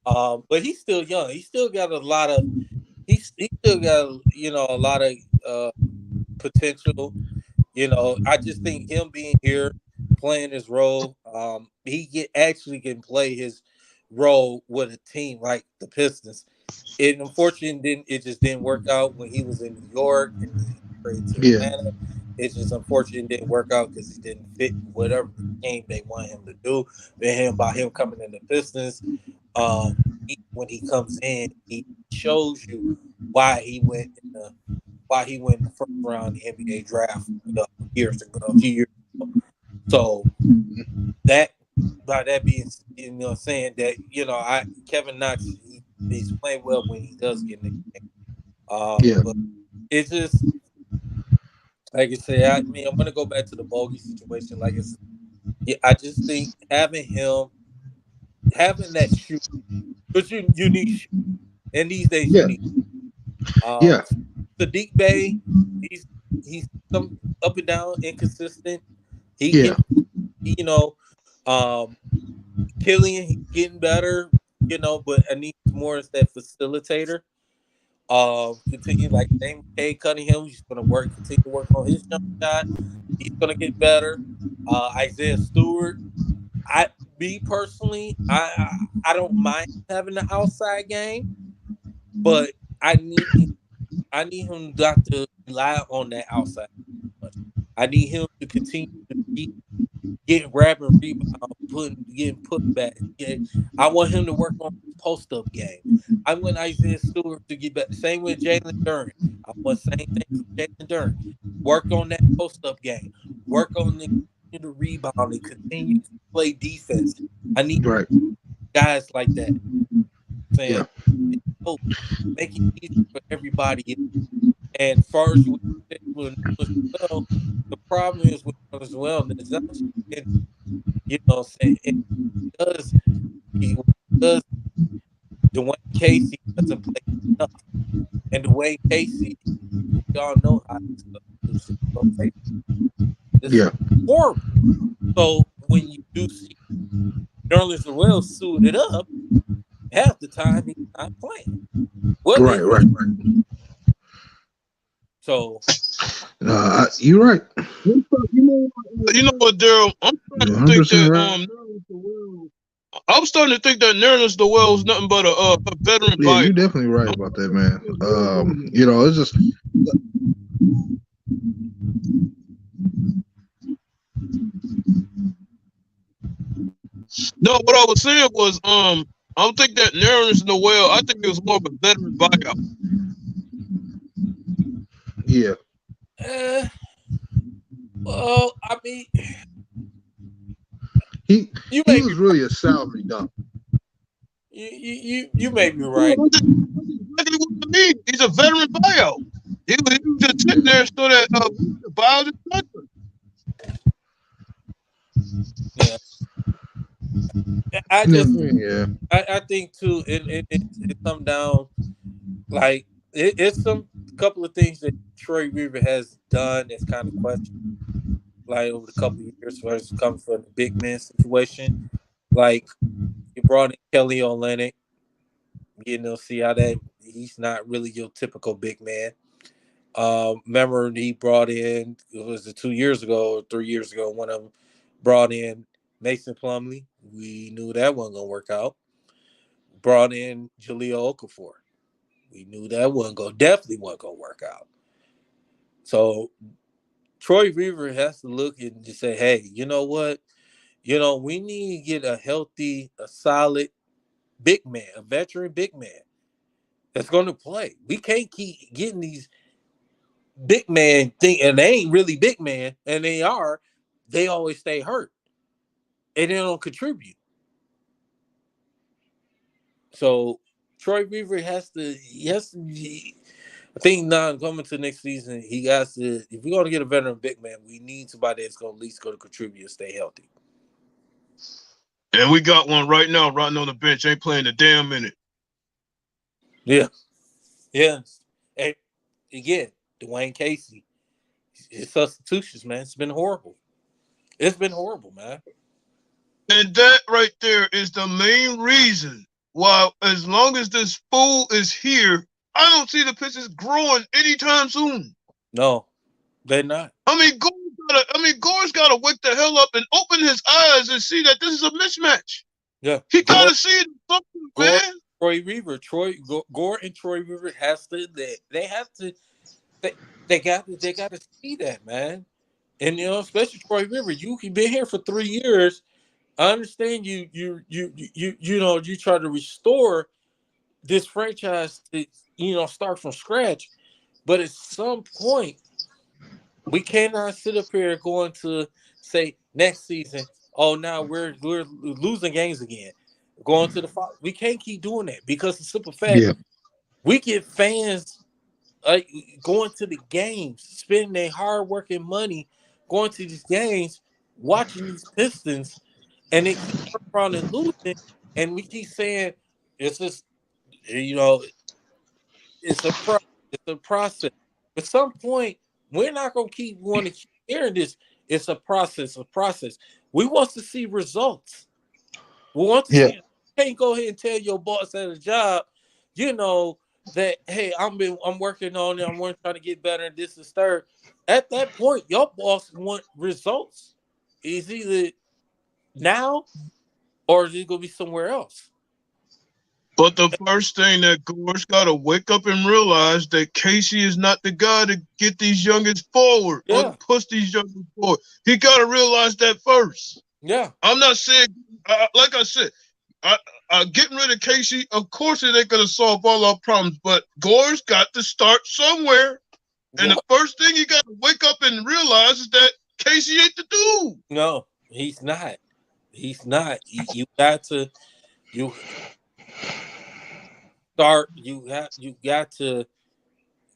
but he's still young. He still got a lot of, a lot of potential. I just think him being here, playing his role, he actually can play his role with a team like the Pistons. It unfortunately didn't work out when he was in New York and he traded to Atlanta. It's just unfortunate it didn't work out because he didn't fit whatever game they want him to do. By him coming in the Pistons, when he comes in, he shows you why he went in the first round of the NBA draft a few years ago. So by that being, saying that Kevin Knox. He's playing well when he does get in the game. But it's just Like I said, I mean, I'm gonna go back to the Bogey situation. Like I said, yeah, I just think having that shoot, because you need shoot, and these days you Yeah, need. yeah, Sadiq Bey, he's some up and down, inconsistent. He yeah, can, um, Killian, he's getting better, but I need more as that facilitator. Continue like Damon K. Cunningham. He's going to continue to work on his jump shot. He's going to get better. Isaiah Stewart. Me personally, I don't mind having the outside game, but I need him not to rely on that outside much. I need him to continue to keep getting grabbing rebound, getting put back. Yeah, I want him to work on his post up game. I want Isaiah Stewart to get back. Same with Jalen Duren. I want same thing for Jalen Duren. Work on that post up game. Work on the rebound and continue to play defense. I need right. guys like that. Yeah, Saying, make it easy for everybody. And as far as you said with Nomis as well, the problem is with Nomis as well. And, what I'm saying, it does he does Dwayne Casey doesn't play enough, and Dwayne Casey, we all know how this rotation. This is yeah, horrible. So when you do see Nerlens Noel suited up, half the time he's not playing. What right, is right, it? right. So You're right. You know what, Daryl? I'm starting You're to think 100% that right. Nerlens Noel. I'm starting to think that Nerlens Noel is nothing but a veteran Yeah, buyer. you're definitely right about that, man. It's just No, what I was saying was I don't think that Nerlens Noel. I think it was more of a veteran buyout. yeah. Well, I mean, He you he may be was really a salary dump. you may be right. That's exactly what I mean. He's a veteran buyout. He was just sitting there so that we could buy out his contract. Yeah, I just Yeah, I think too. It come down like it's some couple of things that Troy Weaver has done that's kind of questioned. Like over the couple of years, where it's come from the big man situation. Like you brought in Kelly Olynyk, see how that he's not really your typical big man. Remember he brought in, was it 2 years ago or 3 years ago, one of them brought in Mason Plumlee. We knew that wasn't gonna work out. Brought in Jahlil Okafor. We knew that definitely wasn't gonna work out. So Troy Weaver has to look and just say, hey, you know what? We need to get a solid big man, a veteran big man that's going to play. We can't keep getting these big man thing, and they ain't really big man, and they always stay hurt, and they don't contribute. So Troy Weaver has to. I think now coming to next season, he has to. If we're going to get a veteran big man, we need somebody that's going to at least go to contribute and stay healthy. And we got one right now, riding on the bench, ain't playing a damn minute. Yeah. And again, Dwayne Casey, his substitutions, man, it's been horrible. It's been horrible, man. And that right there is the main reason why, as long as this fool is here, I don't see the pitches growing anytime soon. No, they're not. I mean, Gore's gotta wake the hell up and open his eyes and see that this is a mismatch. Yeah, he gotta see it, man. Gore and Troy Weaver has to. They have to. They got to see that, man. And especially Troy Weaver, you've been here for 3 years. I understand you try to restore this franchise to start from scratch, but at some point we cannot sit up here going to say next season, oh, now we're losing games again. Going to the fall. We can't keep doing that because the simple fact we get fans like going to the games, spending their hard working money, going to these games, watching these Pistons, and they keep turning around and losing, and we keep saying it's just you know it's it's a process. At some point, we're not gonna want to keep hearing this. It's a process, a process. We want to see results. We want to Yeah. see. You can't go ahead and tell your boss at a job, that hey, I'm working on it. I'm trying to get better. And this is third. At that point, your boss want results. It's either now or is it gonna be somewhere else? But the first thing that Gore's got to wake up and realize that Casey is not the guy to get these youngins forward or Yeah, to push these youngins forward. He got to realize that first. yeah. I'm not saying, like I said, getting rid of Casey, of course it ain't going to solve all our problems, but Gore's got to start somewhere. And the first thing you got to wake up and realize is that Casey ain't the dude. No, he's not. He's not. You got to you start. You got to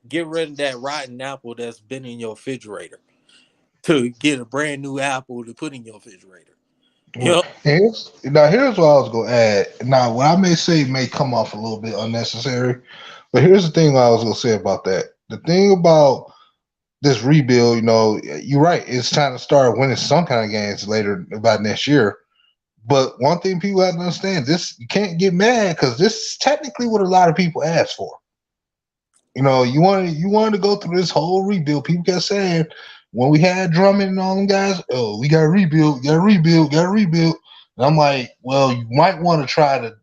get rid of that rotten apple that's been in your refrigerator to get a brand new apple to put in your refrigerator. You know? Here's what I was gonna add. Now, what I may say may come off a little bit unnecessary, but here's the thing I was gonna say about that. The thing about this rebuild, you're right. It's time to start winning some kind of games later about next year. But one thing people have to understand: this you can't get mad because this is technically what a lot of people asked for. You wanted to go through this whole rebuild. People kept saying when we had Drummond and all them guys, oh, we got to rebuild, got to rebuild, got to rebuild. And I'm like, well, you might want to try to,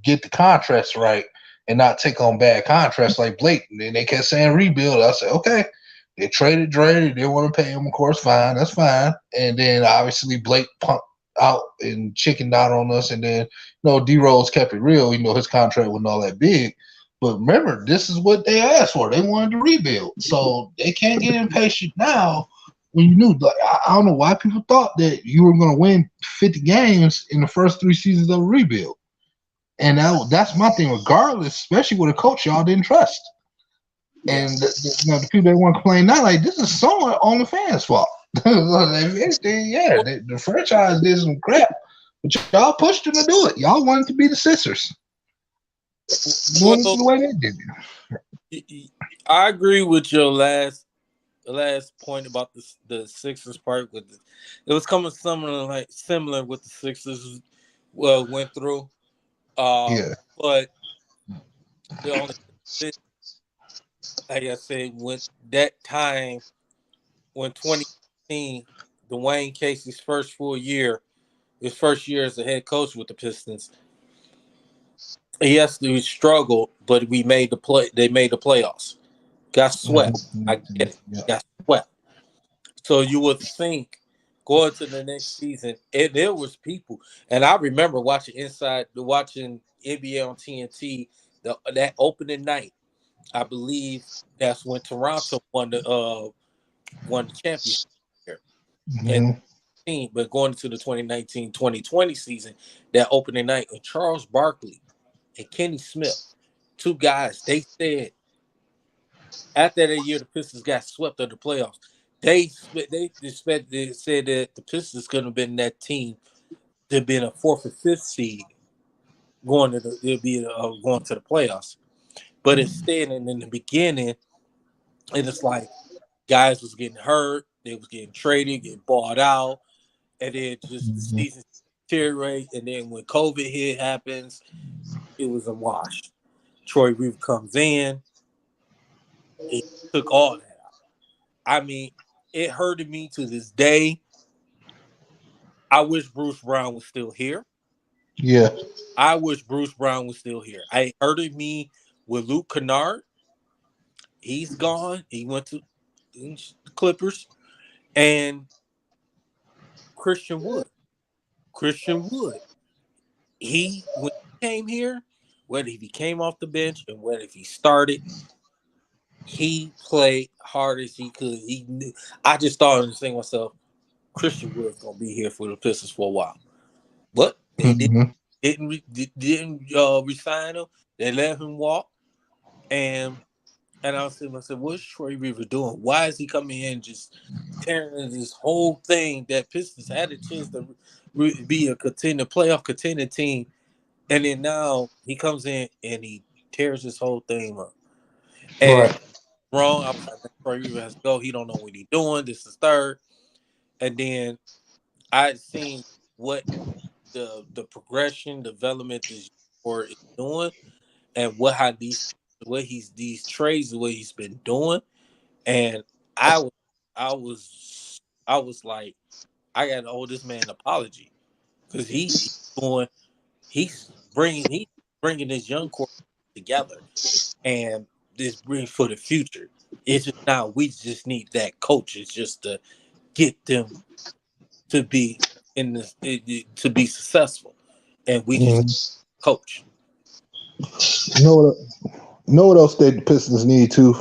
get the contracts right and not take on bad contracts like Blake. And then they kept saying rebuild. I said, okay. They traded Dre. They didn't want to pay him, of course, fine. That's fine. And then obviously Blake pumped out and chickened out on us. And then, D-Rose kept it real. His contract wasn't all that big. But remember, this is what they asked for. They wanted to rebuild. So they can't get impatient now when you knew. Like, I don't know why people thought that you were going to win 50 games in the first 3 seasons of a rebuild. And that's my thing, regardless, especially with a coach y'all didn't trust. And the people that want to complain now, like, this is somewhat on the fans' fault. If anything, the franchise did some crap, but y'all pushed them to do it. Y'all wanted to be the Sixers. The way they did. I agree with your last point about the Sixers part. It was coming similar with the Sixers went through. But the only thing, like I said, when that time when 2018, Dwayne Casey's first full year, his first year as a head coach with the Pistons. Yes, we struggled, but we made the play. They made the playoffs. Got swept. I get it. Got swept. So you would think going to the next season, there was people, and I remember watching NBA on TNT that opening night. I believe that's when Toronto won the championship. And but going into the 2019-2020 season, that opening night, and Charles Barkley and Kenny Smith, 2 guys, they said after that year the Pistons got swept of the playoffs. They said that the Pistons could have been that team to be in a 4th or 5th seed going to the playoffs. But instead, and in the beginning, and it's like guys was getting hurt, they was getting traded, getting bought out, and then just the season deteriorate. And then when COVID happens, it was a wash. Troy Reeve comes in, he took all that out. I mean, it hurted me to this day. I wish Bruce Brown was still here. Yeah. I wish Bruce Brown was still here. It hurted me with Luke Kennard. He's gone. He went to the Clippers. And Christian Wood. When he came here, whether if he came off the bench and whether if he started, he played hard as he could. He knew. I just thought and saying myself, Christian Wood's gonna be here for the Pistons for a while, but they didn't resign him. They let him walk, and And I was saying, I said, what's Troy Weaver doing? Why is he coming in just tearing this whole thing that Pistons had a chance to be a playoff contending team, and then now he comes in and he tears this whole thing up. And Right. wrong, I was like, Troy Weaver has to go. He don't know what he's doing. This is third. And then I seen what the progression, development this year is doing, and what these trades, the way he's been doing. And I was like, I got to owe this man an apology because he's bringing this young core together, and this bring for the future. It's just now we just need that coach. It's just to get them to be to be successful, and we just coach. You know what else the Pistons need to?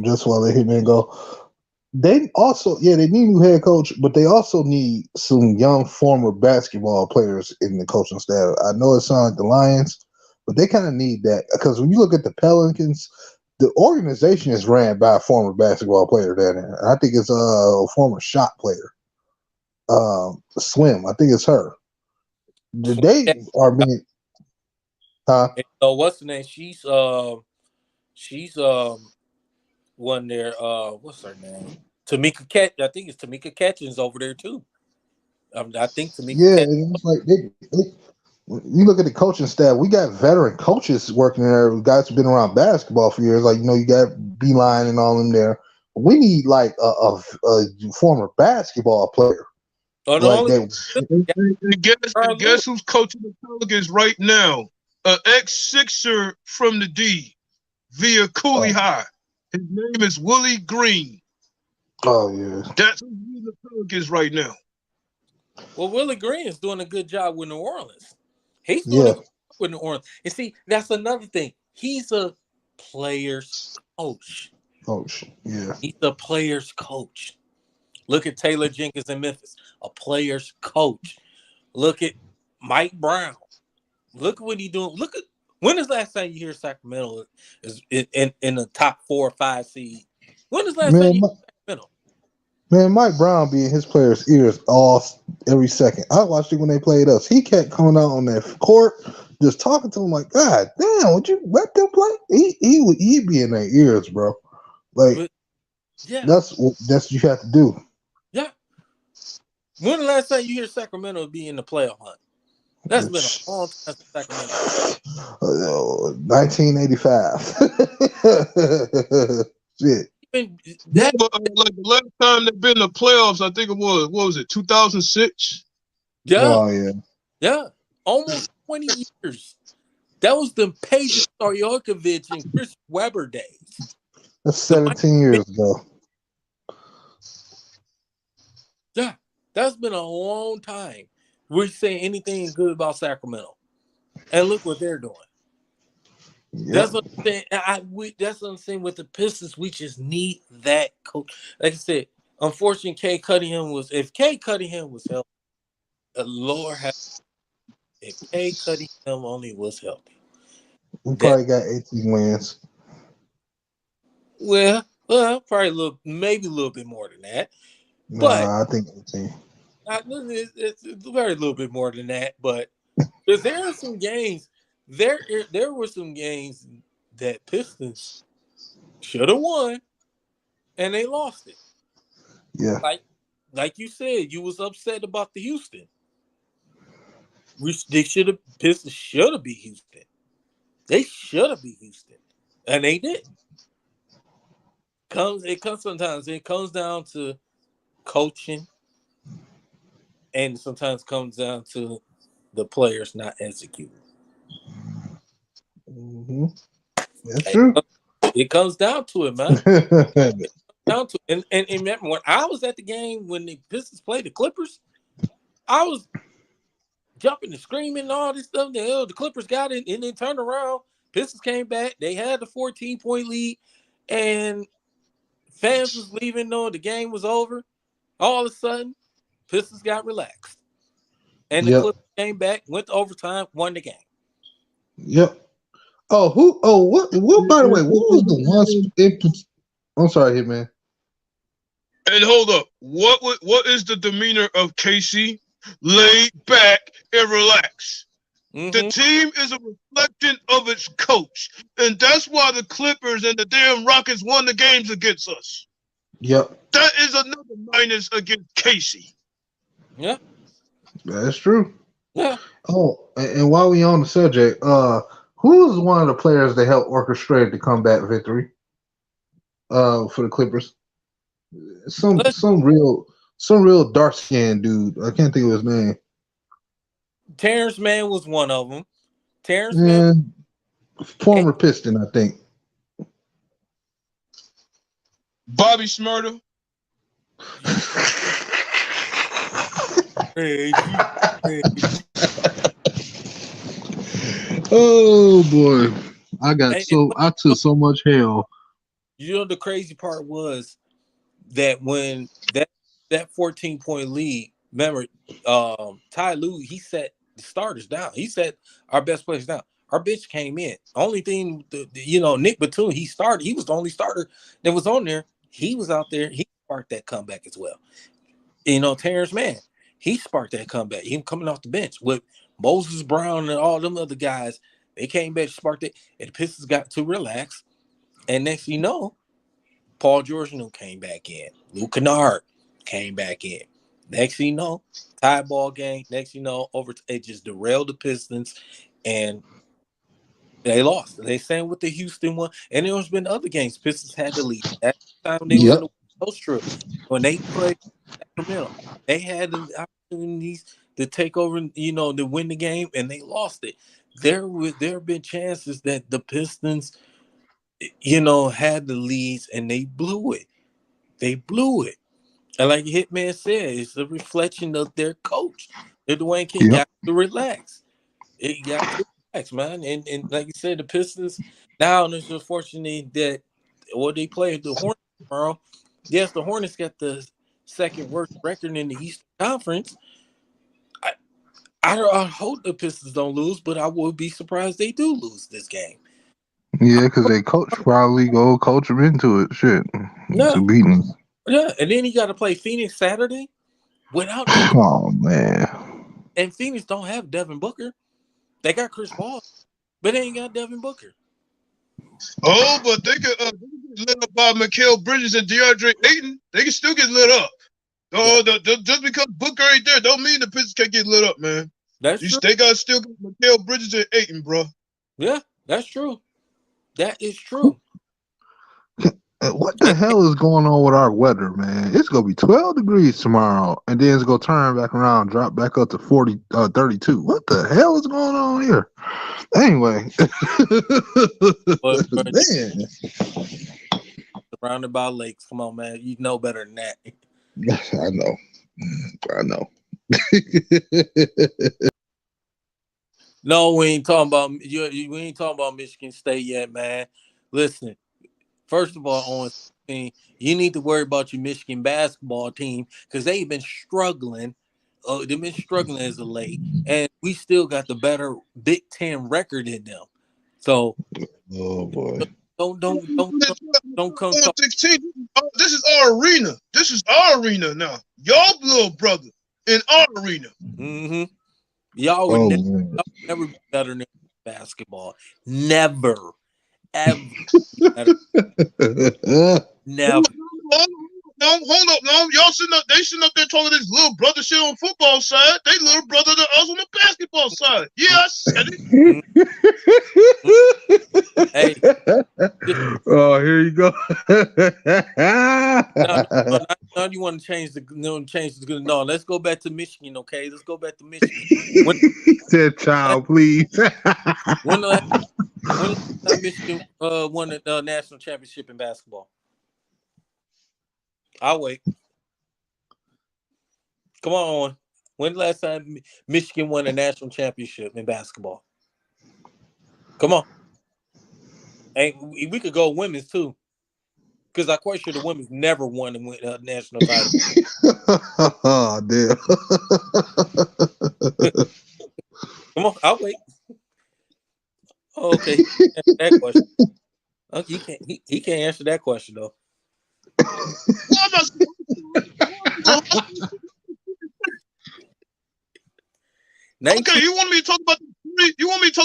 Just while they hit me and go, they also they need a new head coach, but they also need some young former basketball players in the coaching staff. I know it sounds like the Lions, but they kind of need that because when you look at the Pelicans, the organization is ran by a former basketball player down there. I think it's a former shot player. Swim. I think it's her. They are being. So what's the name? She's one there. What's her name? Tamika Cat. I think it's Tamika Catchings over there too. I think Tamika. Yeah, it's like you look at the coaching staff. We got veteran coaches working there. Guys who've been around basketball for years. Like you got Beeline and all them there. We need like a former basketball player. Oh, Like guess who's coaching the Pelicans right now? An ex-Sixer from the D via Cooley High. His name is Willie Green. Oh yeah, that's who's leading the Pelicans right now. Well, Willie Green is doing a good job with New Orleans. He's doing a good job with New Orleans. And see, that's another thing. He's a player's coach. Yeah. He's a player's coach. Look at Taylor Jenkins in Memphis, a player's coach. Look at Mike Brown. Look at what he's doing. Look at when is the last time you hear Sacramento is in the top 4 or 5 seed? When is the last time you hear Sacramento? Man, Mike Brown be in his players' ears every second. I watched it when they played us. He kept coming out on that court, just talking to them like, God damn, would you let them play? He'd be in their ears, bro. Like, that's what you have to do. Yeah. When the last time you hear Sacramento be in the playoff hunt? That's been a long time since Sacramento. 1985. Shit. Like the last time they've been in the playoffs, I think it was, what was it, 2006? Yeah. Oh, yeah. Yeah. Almost 20 years. That was the Peja Stojakovic and Chris Webber days. That's 17 years ago. Yeah. That's been a long time. We're saying anything good about Sacramento. And look what they're doing. Yep. That's what I'm saying. That's what I'm saying with the Pistons. We just need that coach. Like I said, unfortunately, if Cade Cunningham was healthy, the Lord has. If Cade Cunningham only was healthy, we probably got 18 wins. Well, probably maybe a little bit more than that. But I think 18. It's very little bit more than that. But because there are some games. There were some games that Pistons should have won, and they lost it. Yeah, like you said, you was upset about the Houston. Pistons should have beat Houston. They should have beat Houston, and they did. Sometimes it comes down to coaching, and sometimes comes down to the players not executing. Mm-hmm. That's true. It comes down to it, man. It comes down to it. And remember, when I was at the game when the Pistons played the Clippers, I was jumping and screaming and all this stuff. The Clippers got it and then turned around. Pistons came back. They had the 14-point lead, and fans was leaving knowing the game was over. All of a sudden, Pistons got relaxed. And the Clippers came back, went to overtime, won the game. Yep. Oh, who? Oh, what? What? By the way, what was the one? I'm sorry, Hitman. And hold up, what is the demeanor of KC? Laid back and relax. The team is a reflection of its coach, and that's why the Clippers and the damn Rockets won the games against us. Yep, that is another minus against Casey. Yeah, that's true. yeah. Oh, and while we on the subject, who was one of the players that helped orchestrate the comeback victory? For the Clippers, some real dark skinned dude. I can't think of his name. Terrence Mann was one of them. Terrence Yeah, Mann, former Piston, I think. Bobby Smurder. Oh boy, I took so much hell. You know, the crazy part was that when that 14-point lead, remember, Ty Lue, he set the starters down. He set our best players down. Our bench came in. Only thing, Nick Batum, he started. He was the only starter that was on there. He was out there. He sparked that comeback as well. Terrence Mann, he sparked that comeback. Him coming off the bench with Moses Brown and all them other guys. They came back, sparked it, and the Pistons got to relax. And next thing you know, Paul George came back in. Luke Kennard came back in. Next thing you know, tie ball game. Next thing you know, it just derailed the Pistons, and they lost. They sang with the Houston one, and there's been other games Pistons had to lead. That time they was in the Coast trip when they played Sacramento, they had the opportunities to take over, to win the game, and they lost it. There have been chances that the Pistons, had the leads and they blew it. And like Hitman said, it's a reflection of their coach. The Dwayne King got to relax. It got to relax, man. And like you said, the Pistons now, it's unfortunate that they play the Hornets tomorrow. Yes, the Hornets got the second worst record in the Eastern Conference. I hope the Pistons don't lose, but I would be surprised they do lose this game. Yeah, because they coach probably go coach them into it. Shit. Yeah. To beat them. Yeah, and then he got to play Phoenix Saturday without Oh, man. And Phoenix don't have Devin Booker. They got Chris Paul, but they ain't got Devin Booker. Oh, but they could get lit up by Mikal Bridges and DeAndre Ayton. They can still get lit up. Oh, just because Booker ain't there, don't mean the Pistons can't get lit up, man. That's true. They got still got Mikal Bridges and Ayton, bro. Yeah, that's true. That is true. What the hell is going on with our weather, man? It's gonna be 12 degrees tomorrow, and then it's gonna turn back around, drop back up to 32. What the hell is going on here? Anyway, man, surrounded by lakes. Come on, man, you know better than that. I know. No, we ain't talking about we ain't talking about Michigan State yet, man. Listen. First of all, you need to worry about your Michigan basketball team because they've been struggling. They've been struggling as of late, and we still got the better Big Ten record in them. So, oh boy, don't come talk. 16. This is our arena. This is our arena now. Y'all little brother in our arena. Mm-hmm. Y'all would never be better than basketball. Never. Ever. Never. No, hold up. No, y'all sitting up there talking this little brother shit on football side. They little brother to us on the basketball side. Yeah, I said it. Hey. Oh, here you go. now you want to change the no, let's go back to Michigan, okay? Let's go back to Michigan. Said child, please. When the Michigan won the national championship in basketball? I'll wait. Come on. When the last time Michigan won a national championship in basketball? Come on. And we could go women's too. Because I'm quite sure the women's never won a national title. Oh, damn. Come on, I'll wait. Oh, okay. That question. Okay, he can't answer that question though. Okay, you want me to talk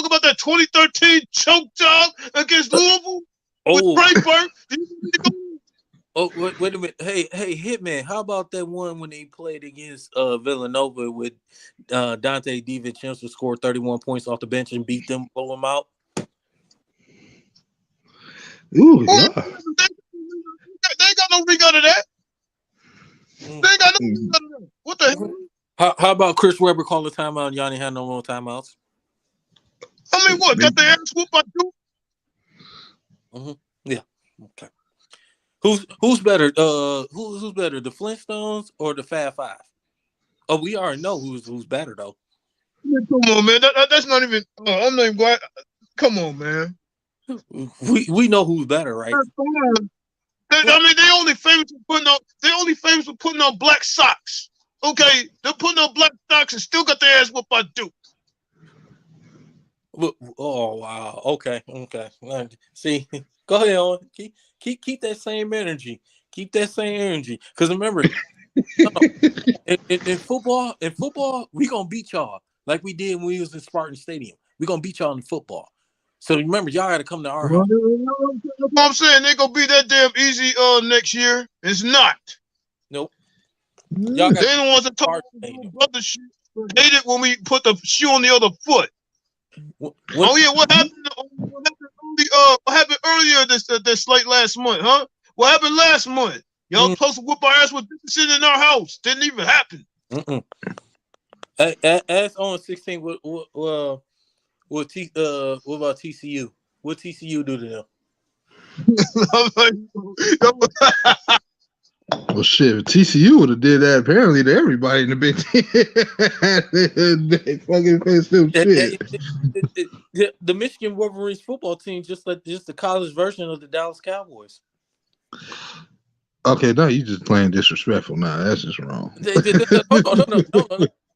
about that 2013 choke job against Louisville with Brayburn? Oh, wait a minute. Hey, Hitman, how about that one when they played against Villanova with Dante DiVincenzo scored 31 points off the bench and beat them, blow them out? Ooh, yeah. They ain't got no ring out of that. They ain't got no ring out of that. What the hell? How about Chris Webber call a timeout and Yanni had no more timeouts? I mean, what? Got their ass whooped by Duke? Mm-hmm. Yeah. Okay. Who's better? Who's better, the Flintstones or the Fab Five? Oh, we already know who's better though. Come on, man. That's not even. I'm not even glad. Come on, man. We know who's better, right? I mean, they only famous for putting on black socks. Okay, they're putting on black socks and still got their ass whooped by Duke. Oh wow. Okay. See, go ahead on. Keep that same energy. Keep that same energy. Because remember, in football, we gonna beat y'all like we did when we was in Spartan Stadium. We gonna beat y'all in football. So remember, y'all gotta come to our house. That's what I'm saying. They gonna be that damn easy next year. It's not. Nope. Y'all they the ones that talk about brother shit. Hate it when we put the shoe on the other foot. What happened? What happened earlier this late last month, huh? What happened last month? Y'all supposed to whoop our ass with shit in our house. Didn't even happen. As on 16, what about TCU? What TCU do to them? Well, shit, TCU would have did that apparently to everybody in the Big Ten. They fucking faced them shit. The Michigan Wolverines football team just the college version of the Dallas Cowboys. Okay, now you just playing disrespectful. Now that's just wrong. No. Let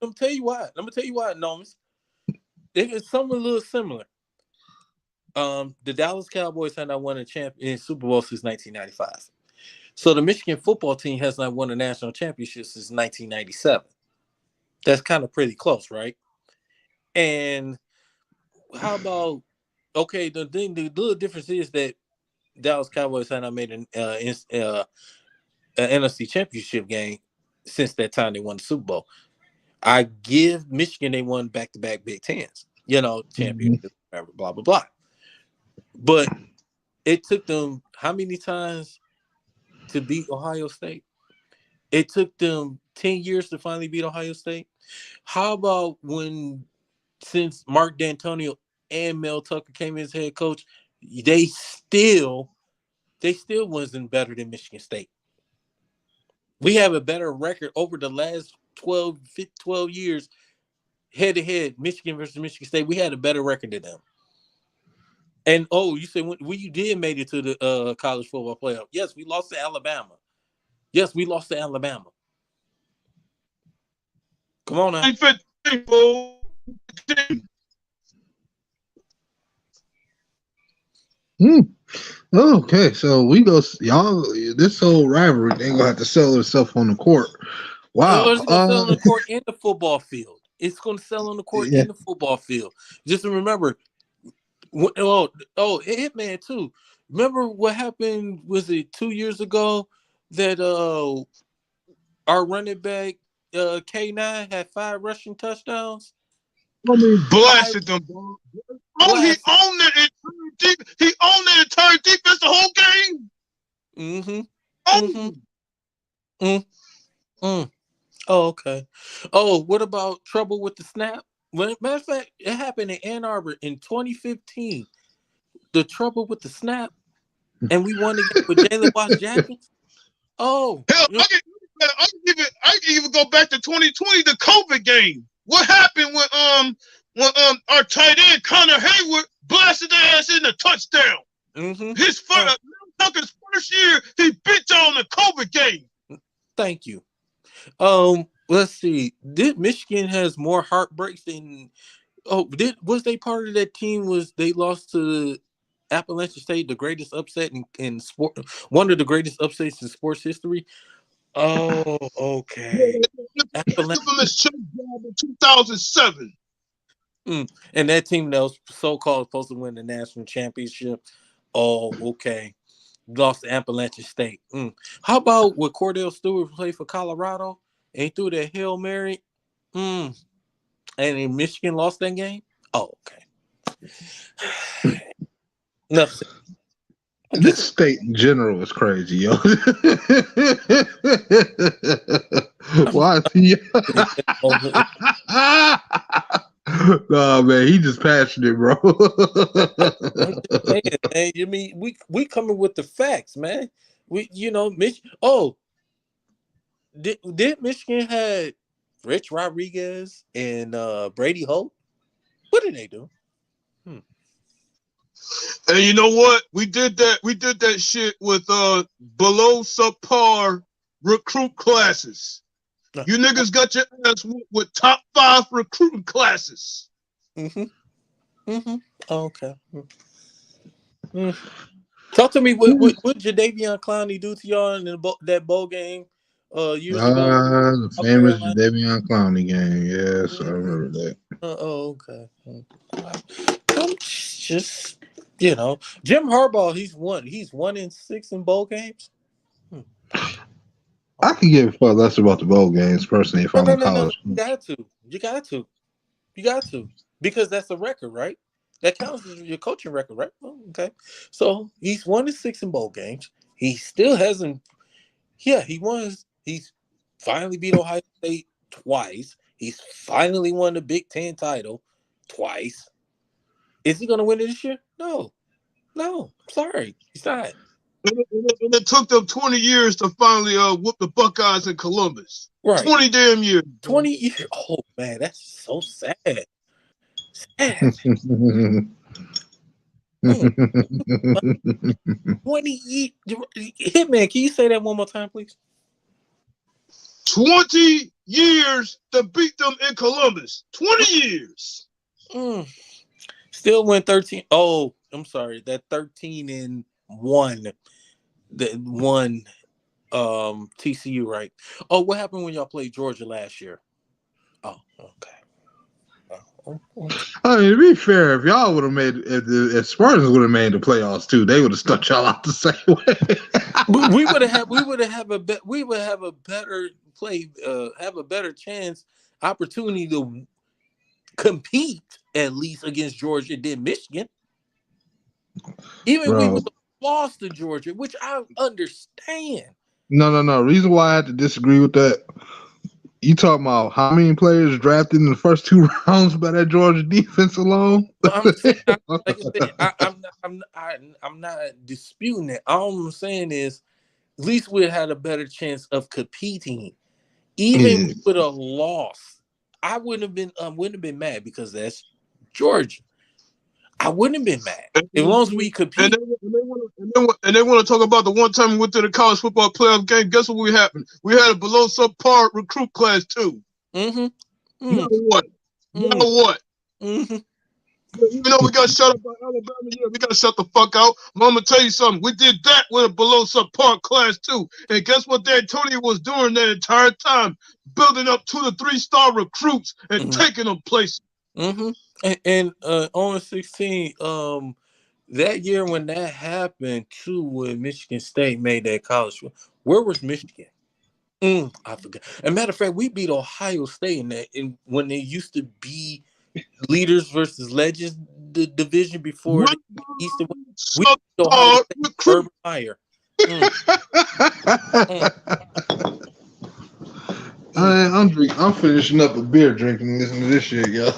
me tell you why. Nomis. It's something a little similar. The Dallas Cowboys have not won a Super Bowl since 1995. So the Michigan football team has not won a national championship since 1997. That's kind of pretty close, right? And how about the little difference is that Dallas Cowboys have not made an NFC championship game since that time they won the Super Bowl. I give Michigan, they won back-to-back Big Tens, championship, blah, blah, blah. But it took them how many times to beat Ohio State? It took them 10 years to finally beat Ohio State. How about since Mark D'Antonio and Mel Tucker came in as head coach, they still wasn't better than Michigan State. We have a better record over the last 12 years, head-to-head, Michigan versus Michigan State. We had a better record than them. And, you said when you did made it to the college football playoff. Yes, we lost to Alabama. Come on now. Okay, so we go, y'all. This whole rivalry ain't gonna have to sell itself on the court. Wow, it's gonna sell on the court and the football field. It's gonna sell on the court and the football field. Just remember, Hitman too. Remember what happened? Was it 2 years ago that our running back K9 had 5 rushing touchdowns? I mean, blasted them. He owned that entire defense the whole game. Oh, okay. Oh, what about trouble with the snap? Well, matter of fact, it happened in Ann Arbor in 2015. The trouble with the snap, and we won again with Jalen Watts-Jackson. Oh, hell, I can even go back to 2020, the COVID game. What happened when our tight end Connor Hayward blasted their ass in the touchdown? His Tucker's first year, he bit on the COVID game. Thank you. Let's see. Michigan has more heartbreaks than Oh, was they part of that team? Was they lost to Appalachian State, the greatest upset in sport, one of the greatest upsets in sports history? Oh, okay. Appalachian. Infamous choke job in 2007. And that team that was so-called supposed to win the national championship. Oh, okay. Lost to Appalachian State. How about what Cordell Stewart played for Colorado and he threw that Hail Mary? And in Michigan lost that game? Oh, okay. Nothing. This state in general is crazy, yo. Why is he? No, man, he just passionate, bro. I'm just saying, man. You mean we coming with the facts, man. Did Michigan had Rich Rodriguez and Brady Hope? What did they do? And you know what? We did that shit with below subpar recruit classes. You niggas got your ass with top 5 recruiting classes. Okay. Talk to me. What Jadeveon Clowney do to y'all in that bowl game years ago? The famous Jadeveon Clowney game. Yes, I remember that. Okay. Just Jim Harbaugh. He's 1-6 in bowl games. I could give a fuck less about the bowl games personally if I'm in college. You got to, because that's a record, right? That counts as your coaching record, right? Okay, so he's 1-6 in bowl games. He still hasn't. Yeah, he's finally beat Ohio State twice. He's finally won the Big Ten title twice. Is he going to win it this year? No. Sorry, he's not. And it took them 20 years to finally whoop the Buckeyes in Columbus. Right. 20 damn years. 20 years. Oh, man, that's so sad. 20 years. Hitman, can you say that one more time, please? 20 years to beat them in Columbus. 20 years. Still win 13. Oh, I'm sorry. That 13-1. That one TCU, right? Oh, what happened when y'all played Georgia last year? Oh, okay. I mean, to be fair, if y'all would have made, if Spartans would have made the playoffs too, they would have stuck y'all out the same way. we would have a better chance, opportunity to compete at least against Georgia than Michigan. Even if we would have lost to Georgia, which I understand. No. Reason why I had to disagree with that. You talking about how many players drafted in the first 2 rounds by that Georgia defense alone? I'm not disputing it. All I'm saying is, at least we had a better chance of competing. Even with a loss, I wouldn't have been mad because that's Georgia. I wouldn't have been mad as long as we compete. And they want to talk about the one time we went to the college football playoff game. Guess what happened? We had a below subpar recruit class too. Now what? Even though we got shut up by Alabama, we got to shut the fuck out. But I'm gonna tell you something. We did that with a below subpar class too. And guess what D'Antonio was doing that entire time? Building up 2 to 3 star recruits and taking them places. And on 16, that year when that happened too, when Michigan State made that college, where was Michigan? I forgot. As a matter of fact, we beat Ohio State in that, when they used to be leaders versus legends, the division before the East and West. We beat Ohio State, Urban Meyer. I'm finishing up a beer drinking and listening to this shit, yo.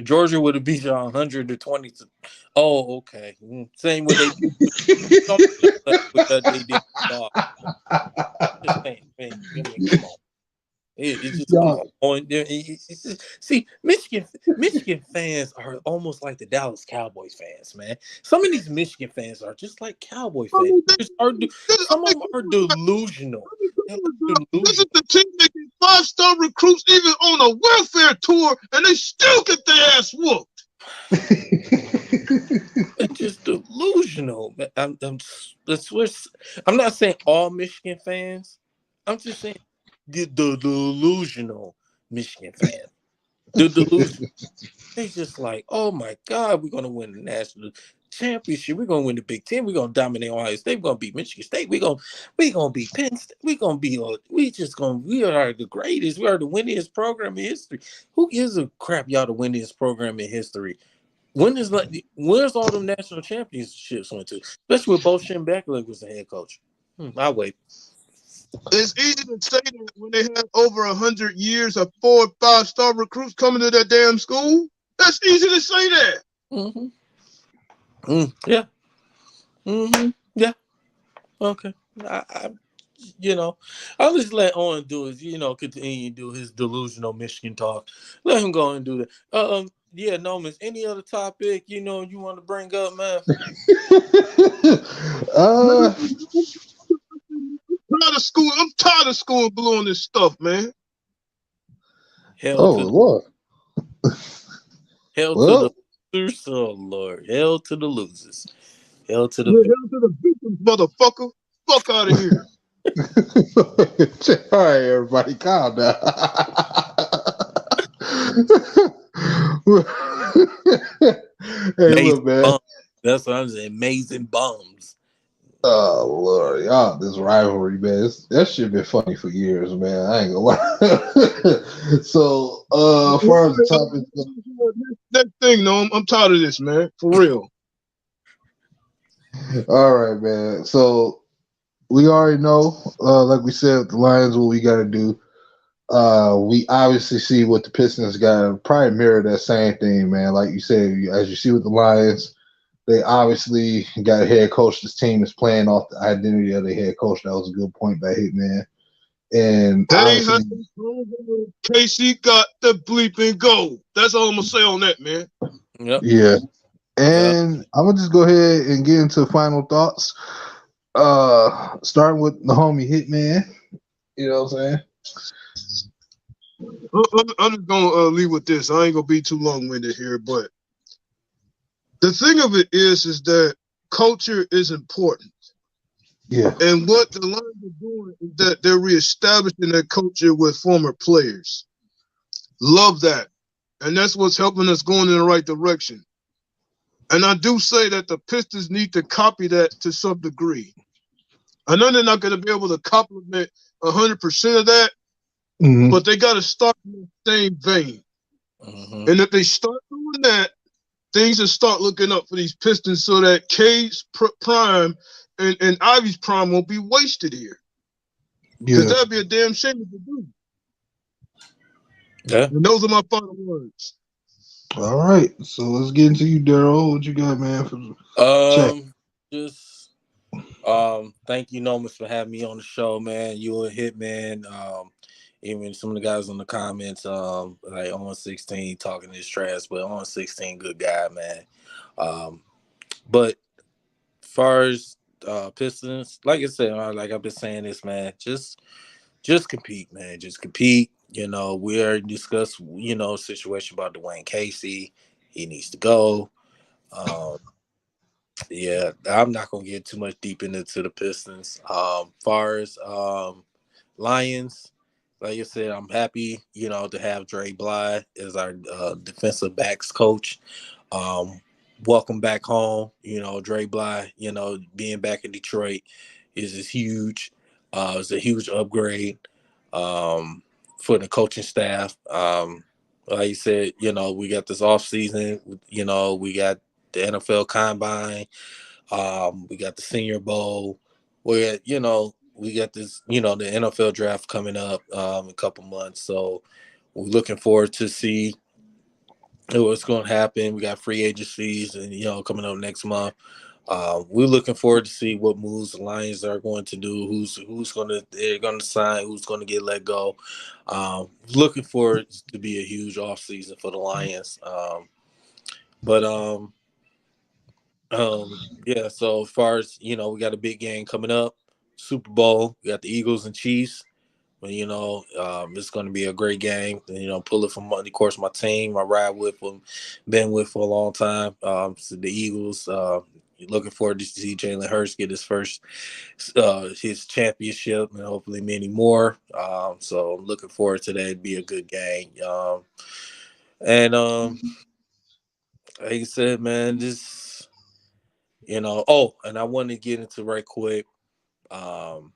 Georgia would have beat y'all 120 to. Oh, okay. Same way they did. They did. Come on. It's just on. See, Michigan fans are almost like the Dallas Cowboys fans, man. Some of these Michigan fans are just like Cowboy fans. Some of them are delusional. This is the team that can 5-star recruits even on a welfare tour, and they still get their ass whooped. It's just delusional. I'm not saying all Michigan fans. I'm just saying the delusional Michigan fans. The delusion. They just like, oh my God, we're gonna win the national championship. We're gonna win the Big Ten. We're gonna dominate Ohio State. We're gonna beat Michigan State. We're gonna beat Penn State. We are the greatest. We are the winningest program in history. Who gives a crap, y'all, the winningest program in history? Where's all them national championships went to? Especially with both Shin Beckler was the head coach. I'll wait. It's easy to say that when they have over 100 years of 4 or 5-star recruits coming to that damn school. That's easy to say that. Yeah. Yeah. Okay. I'll just let Owen do his, continue to do his delusional Michigan talk. Let him go and do that. Yeah, Nomis, any other topic, you want to bring up, man? I'm tired of school blue on this stuff, man. Hell to Lord. Hell to the losers. Oh, Lord. Hell to the losers. Hell to the victims, motherfucker. Fuck out of here. All right, everybody, calm down. Hey, look, man. Bums. That's what I'm saying. Amazing bums. Oh, Lord. Y'all, this rivalry, man. That shit been funny for years, man. I ain't gonna lie. So, as far as the topic. That thing, no, I'm tired of this, man. For real. All right, man. So, we already know, like we said, with the Lions, what we got to do. We obviously see what the Pistons got. Probably mirror that same thing, man. Like you said, as you see with the Lions, they obviously got a head coach. This team is playing off the identity of the head coach. That was a good point by Hitman. And Casey got the bleeping goal. That's all I'm gonna say on that, man. Yep. Yeah. And I'm gonna just go ahead and get into final thoughts. Starting with the homie Hitman. You know what I'm saying? I'm just gonna leave with this. I ain't gonna be too long-winded here, but the thing of it is that culture is important. Yeah. And what the Lions are doing is that they're reestablishing that culture with former players. Love that. And that's what's helping us going in the right direction. And I do say that the Pistons need to copy that to some degree. I know they're not going to be able to complement 100% of that, but they got to start in the same vein. And if they start doing that, things will start looking up for these Pistons so that K's prime and Ivy's prime won't be wasted here. Because that'd be a damn shame to do. Yeah. And those are my final words. All right. So let's get into you, Daryl. What you got, man? Thank you, Nomis, for having me on the show, man. You a Hitman. Even some of the guys in the comments, like on 16 talking this trash, but on 16, good guy, man. But as far as Pistons, like I said, like I've been saying this, man, just compete, man. Just compete. We already discussed, situation about Dwayne Casey. He needs to go. Yeah, I'm not gonna get too much deep into the Pistons. Far as Lions, like I said, I'm happy, to have Dre Bly as our defensive backs coach. Welcome back home. Dre Bly, being back in Detroit is huge. It's a huge upgrade for the coaching staff. Like you said, we got this offseason. We got the NFL Combine. We got the Senior Bowl. We got this, the NFL draft coming up in a couple months. So we're looking forward to see what's going to happen. We got free agencies and, coming up next month. We're looking forward to see what moves the Lions are going to do, they're going to sign, who's going to get let go. Looking forward to be a huge offseason for the Lions. Yeah, so as far as, we got a big game coming up, Super Bowl, we got the Eagles and Chiefs. It's going to be a great game. Pull it from, of course, my team. I ride with them, been with for a long time. So the Eagles. Looking forward to see Jalen Hurts get his championship, and hopefully many more. So I'm looking forward to that. It'd be a good game. And like I said, man, this, and I want to get into right quick. I'm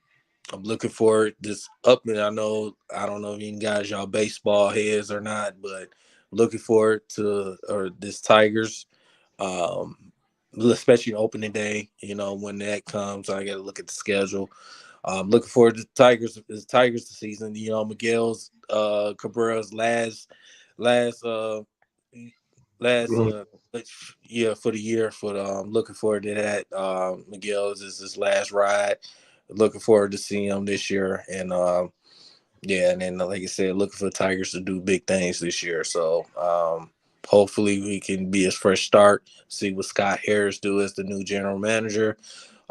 looking forward this up, and I don't know if you guys y'all baseball heads or not, but looking forward to this Tigers, especially opening day. When that comes, I got to look at the schedule. Looking forward to the Tigers this season. Miguel's Cabrera's last for the year. Looking forward to that. Miguel's is his last ride. Looking forward to seeing him this year, and and then like I said, looking for the Tigers to do big things this year. So hopefully we can be a fresh start. See what Scott Harris do as the new general manager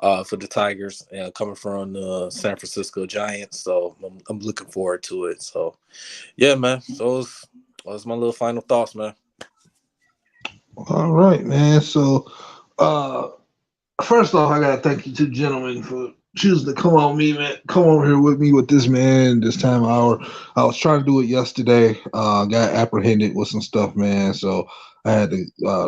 for the Tigers, coming from the San Francisco Giants. So I'm looking forward to it. So yeah, man. So those my little final thoughts, man. All right, man. So first off, I gotta thank you two gentlemen for choosing to come on me, man. Come over here with me with this man this time hour. I was trying to do it yesterday. Got apprehended with some stuff, man. So I had to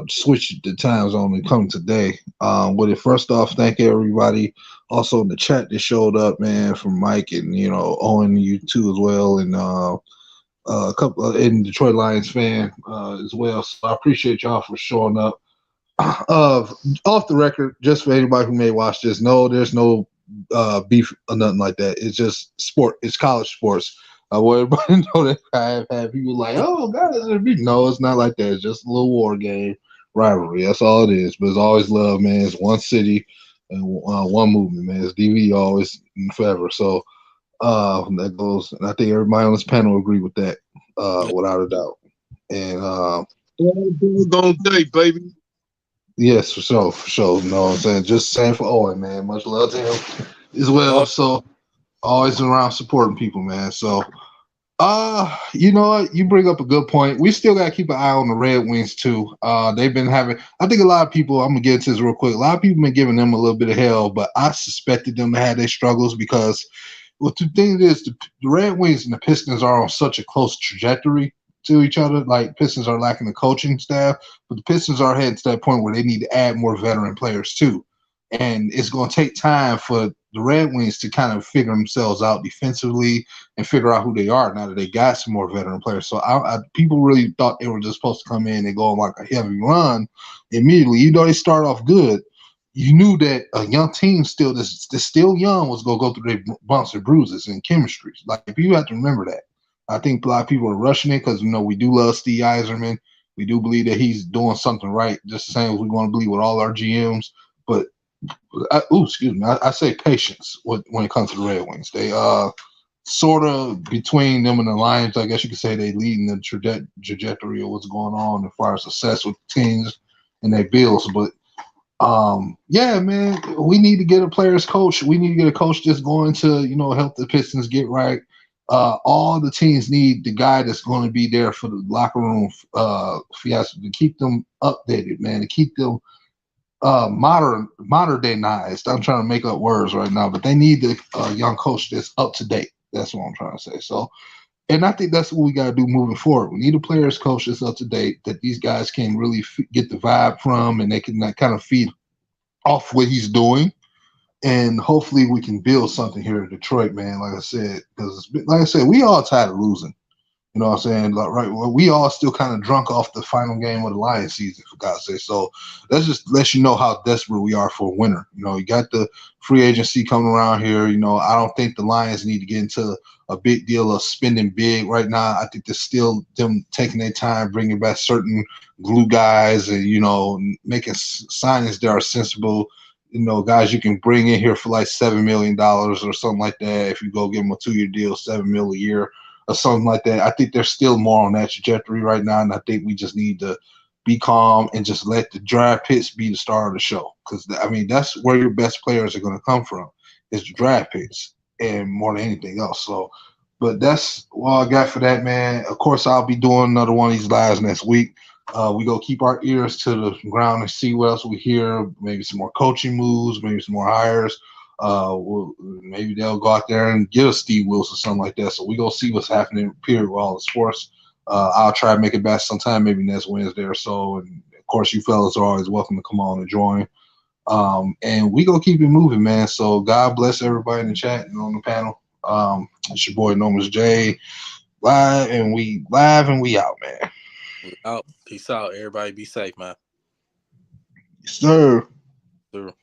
switch the time zone and come today. With it, first off, thank everybody. Also in the chat that showed up, man, from Mike and Owen, you too as well, and a couple in Detroit Lions fan as well. So I appreciate y'all for showing up. Off the record, just for anybody who may watch this, no, there's no beef or nothing like that. It's just sport. It's college sports. I want everybody to know that I have had people like, oh, God, is there beef? No, it's not like that. It's just a little war game rivalry. That's all it is. But it's always love, man. It's one city and one movement, man. It's DV always and forever. So that goes, and I think everybody on this panel agree with that, without a doubt. And Gonna day, baby. yes, for sure, for sure. You know what I'm saying? Just saying for Owen, man. Much love to him as well. So always around supporting people, man. So you know what? You bring up a good point. We still gotta keep an eye on the Red Wings too. They've been having, I think a lot of people, I'm gonna get into this real quick. A lot of people been giving them a little bit of hell, but I suspected them to have their struggles because the thing is the Red Wings and the Pistons are on such a close trajectory to each other. Like Pistons are lacking the coaching staff, but the Pistons are heading to that point where they need to add more veteran players too. And it's going to take time for the Red Wings to kind of figure themselves out defensively and figure out who they are now that they got some more veteran players. So people really thought they were just supposed to come in and go on like a heavy run immediately. Even though they start off good, you knew that a young team that's still young was going to go through their bumps and bruises and chemistries. Like, you have to remember that. I think a lot of people are rushing it because, we do love Steve Yzerman. We do believe that he's doing something right, just the same as we want to believe with all our GMs. But, excuse me, I say patience when it comes to the Red Wings. They sort of, between them and the Lions, I guess you could say they leading the trajectory of what's going on as far as success with teams and their bills. But yeah, man, we need to get a players coach. We need to get a coach that's going to, help the Pistons get right. All the teams need the guy that's going to be there for the locker room fiasco, to keep them updated, man, to keep them modern dayized. I'm trying to make up words right now, but they need the young coach that's up to date. That's what I'm trying to say. So, and I think that's what we got to do moving forward. We need a players coach that's up to date, that these guys can really get the vibe from, and they can kind of feed off what he's doing. And hopefully we can build something here in Detroit, man. Like I said, because we all tired of losing. You know what I'm saying? Like, right, well, we all still kind of drunk off the final game of the Lions season, for God's sake. So that just lets you know how desperate we are for a winner. You got the free agency coming around here. I don't think the Lions need to get into a big deal of spending big right now. I think there's still them taking their time, bringing back certain glue guys and, making signings that are sensible. Guys you can bring in here for like $7 million or something like that. If you go give them a 2-year deal, $7 million a year or something like that. I think they're still more on that trajectory right now, and I think we just need to be calm and just let the draft picks be the star of the show. Because that's where your best players are going to come from, is the draft picks, and more than anything else. So But that's all I got for that, man. Of course, I'll be doing another one of these lives next week. We go keep our ears to the ground and see what else we hear. Maybe some more coaching moves, maybe some more hires. Maybe they'll go out there and get a Steve Wilson or something like that. So we go see what's happening. Period with all the sports. I'll try to make it back sometime, maybe next Wednesday or so. And of course, you fellas are always welcome to come on and join. And we gonna keep it moving, man. So God bless everybody in the chat and on the panel. It's your boy Nomis J, live and we out, man. We out. Peace out. Everybody be safe, man. Yes, sir. Sure.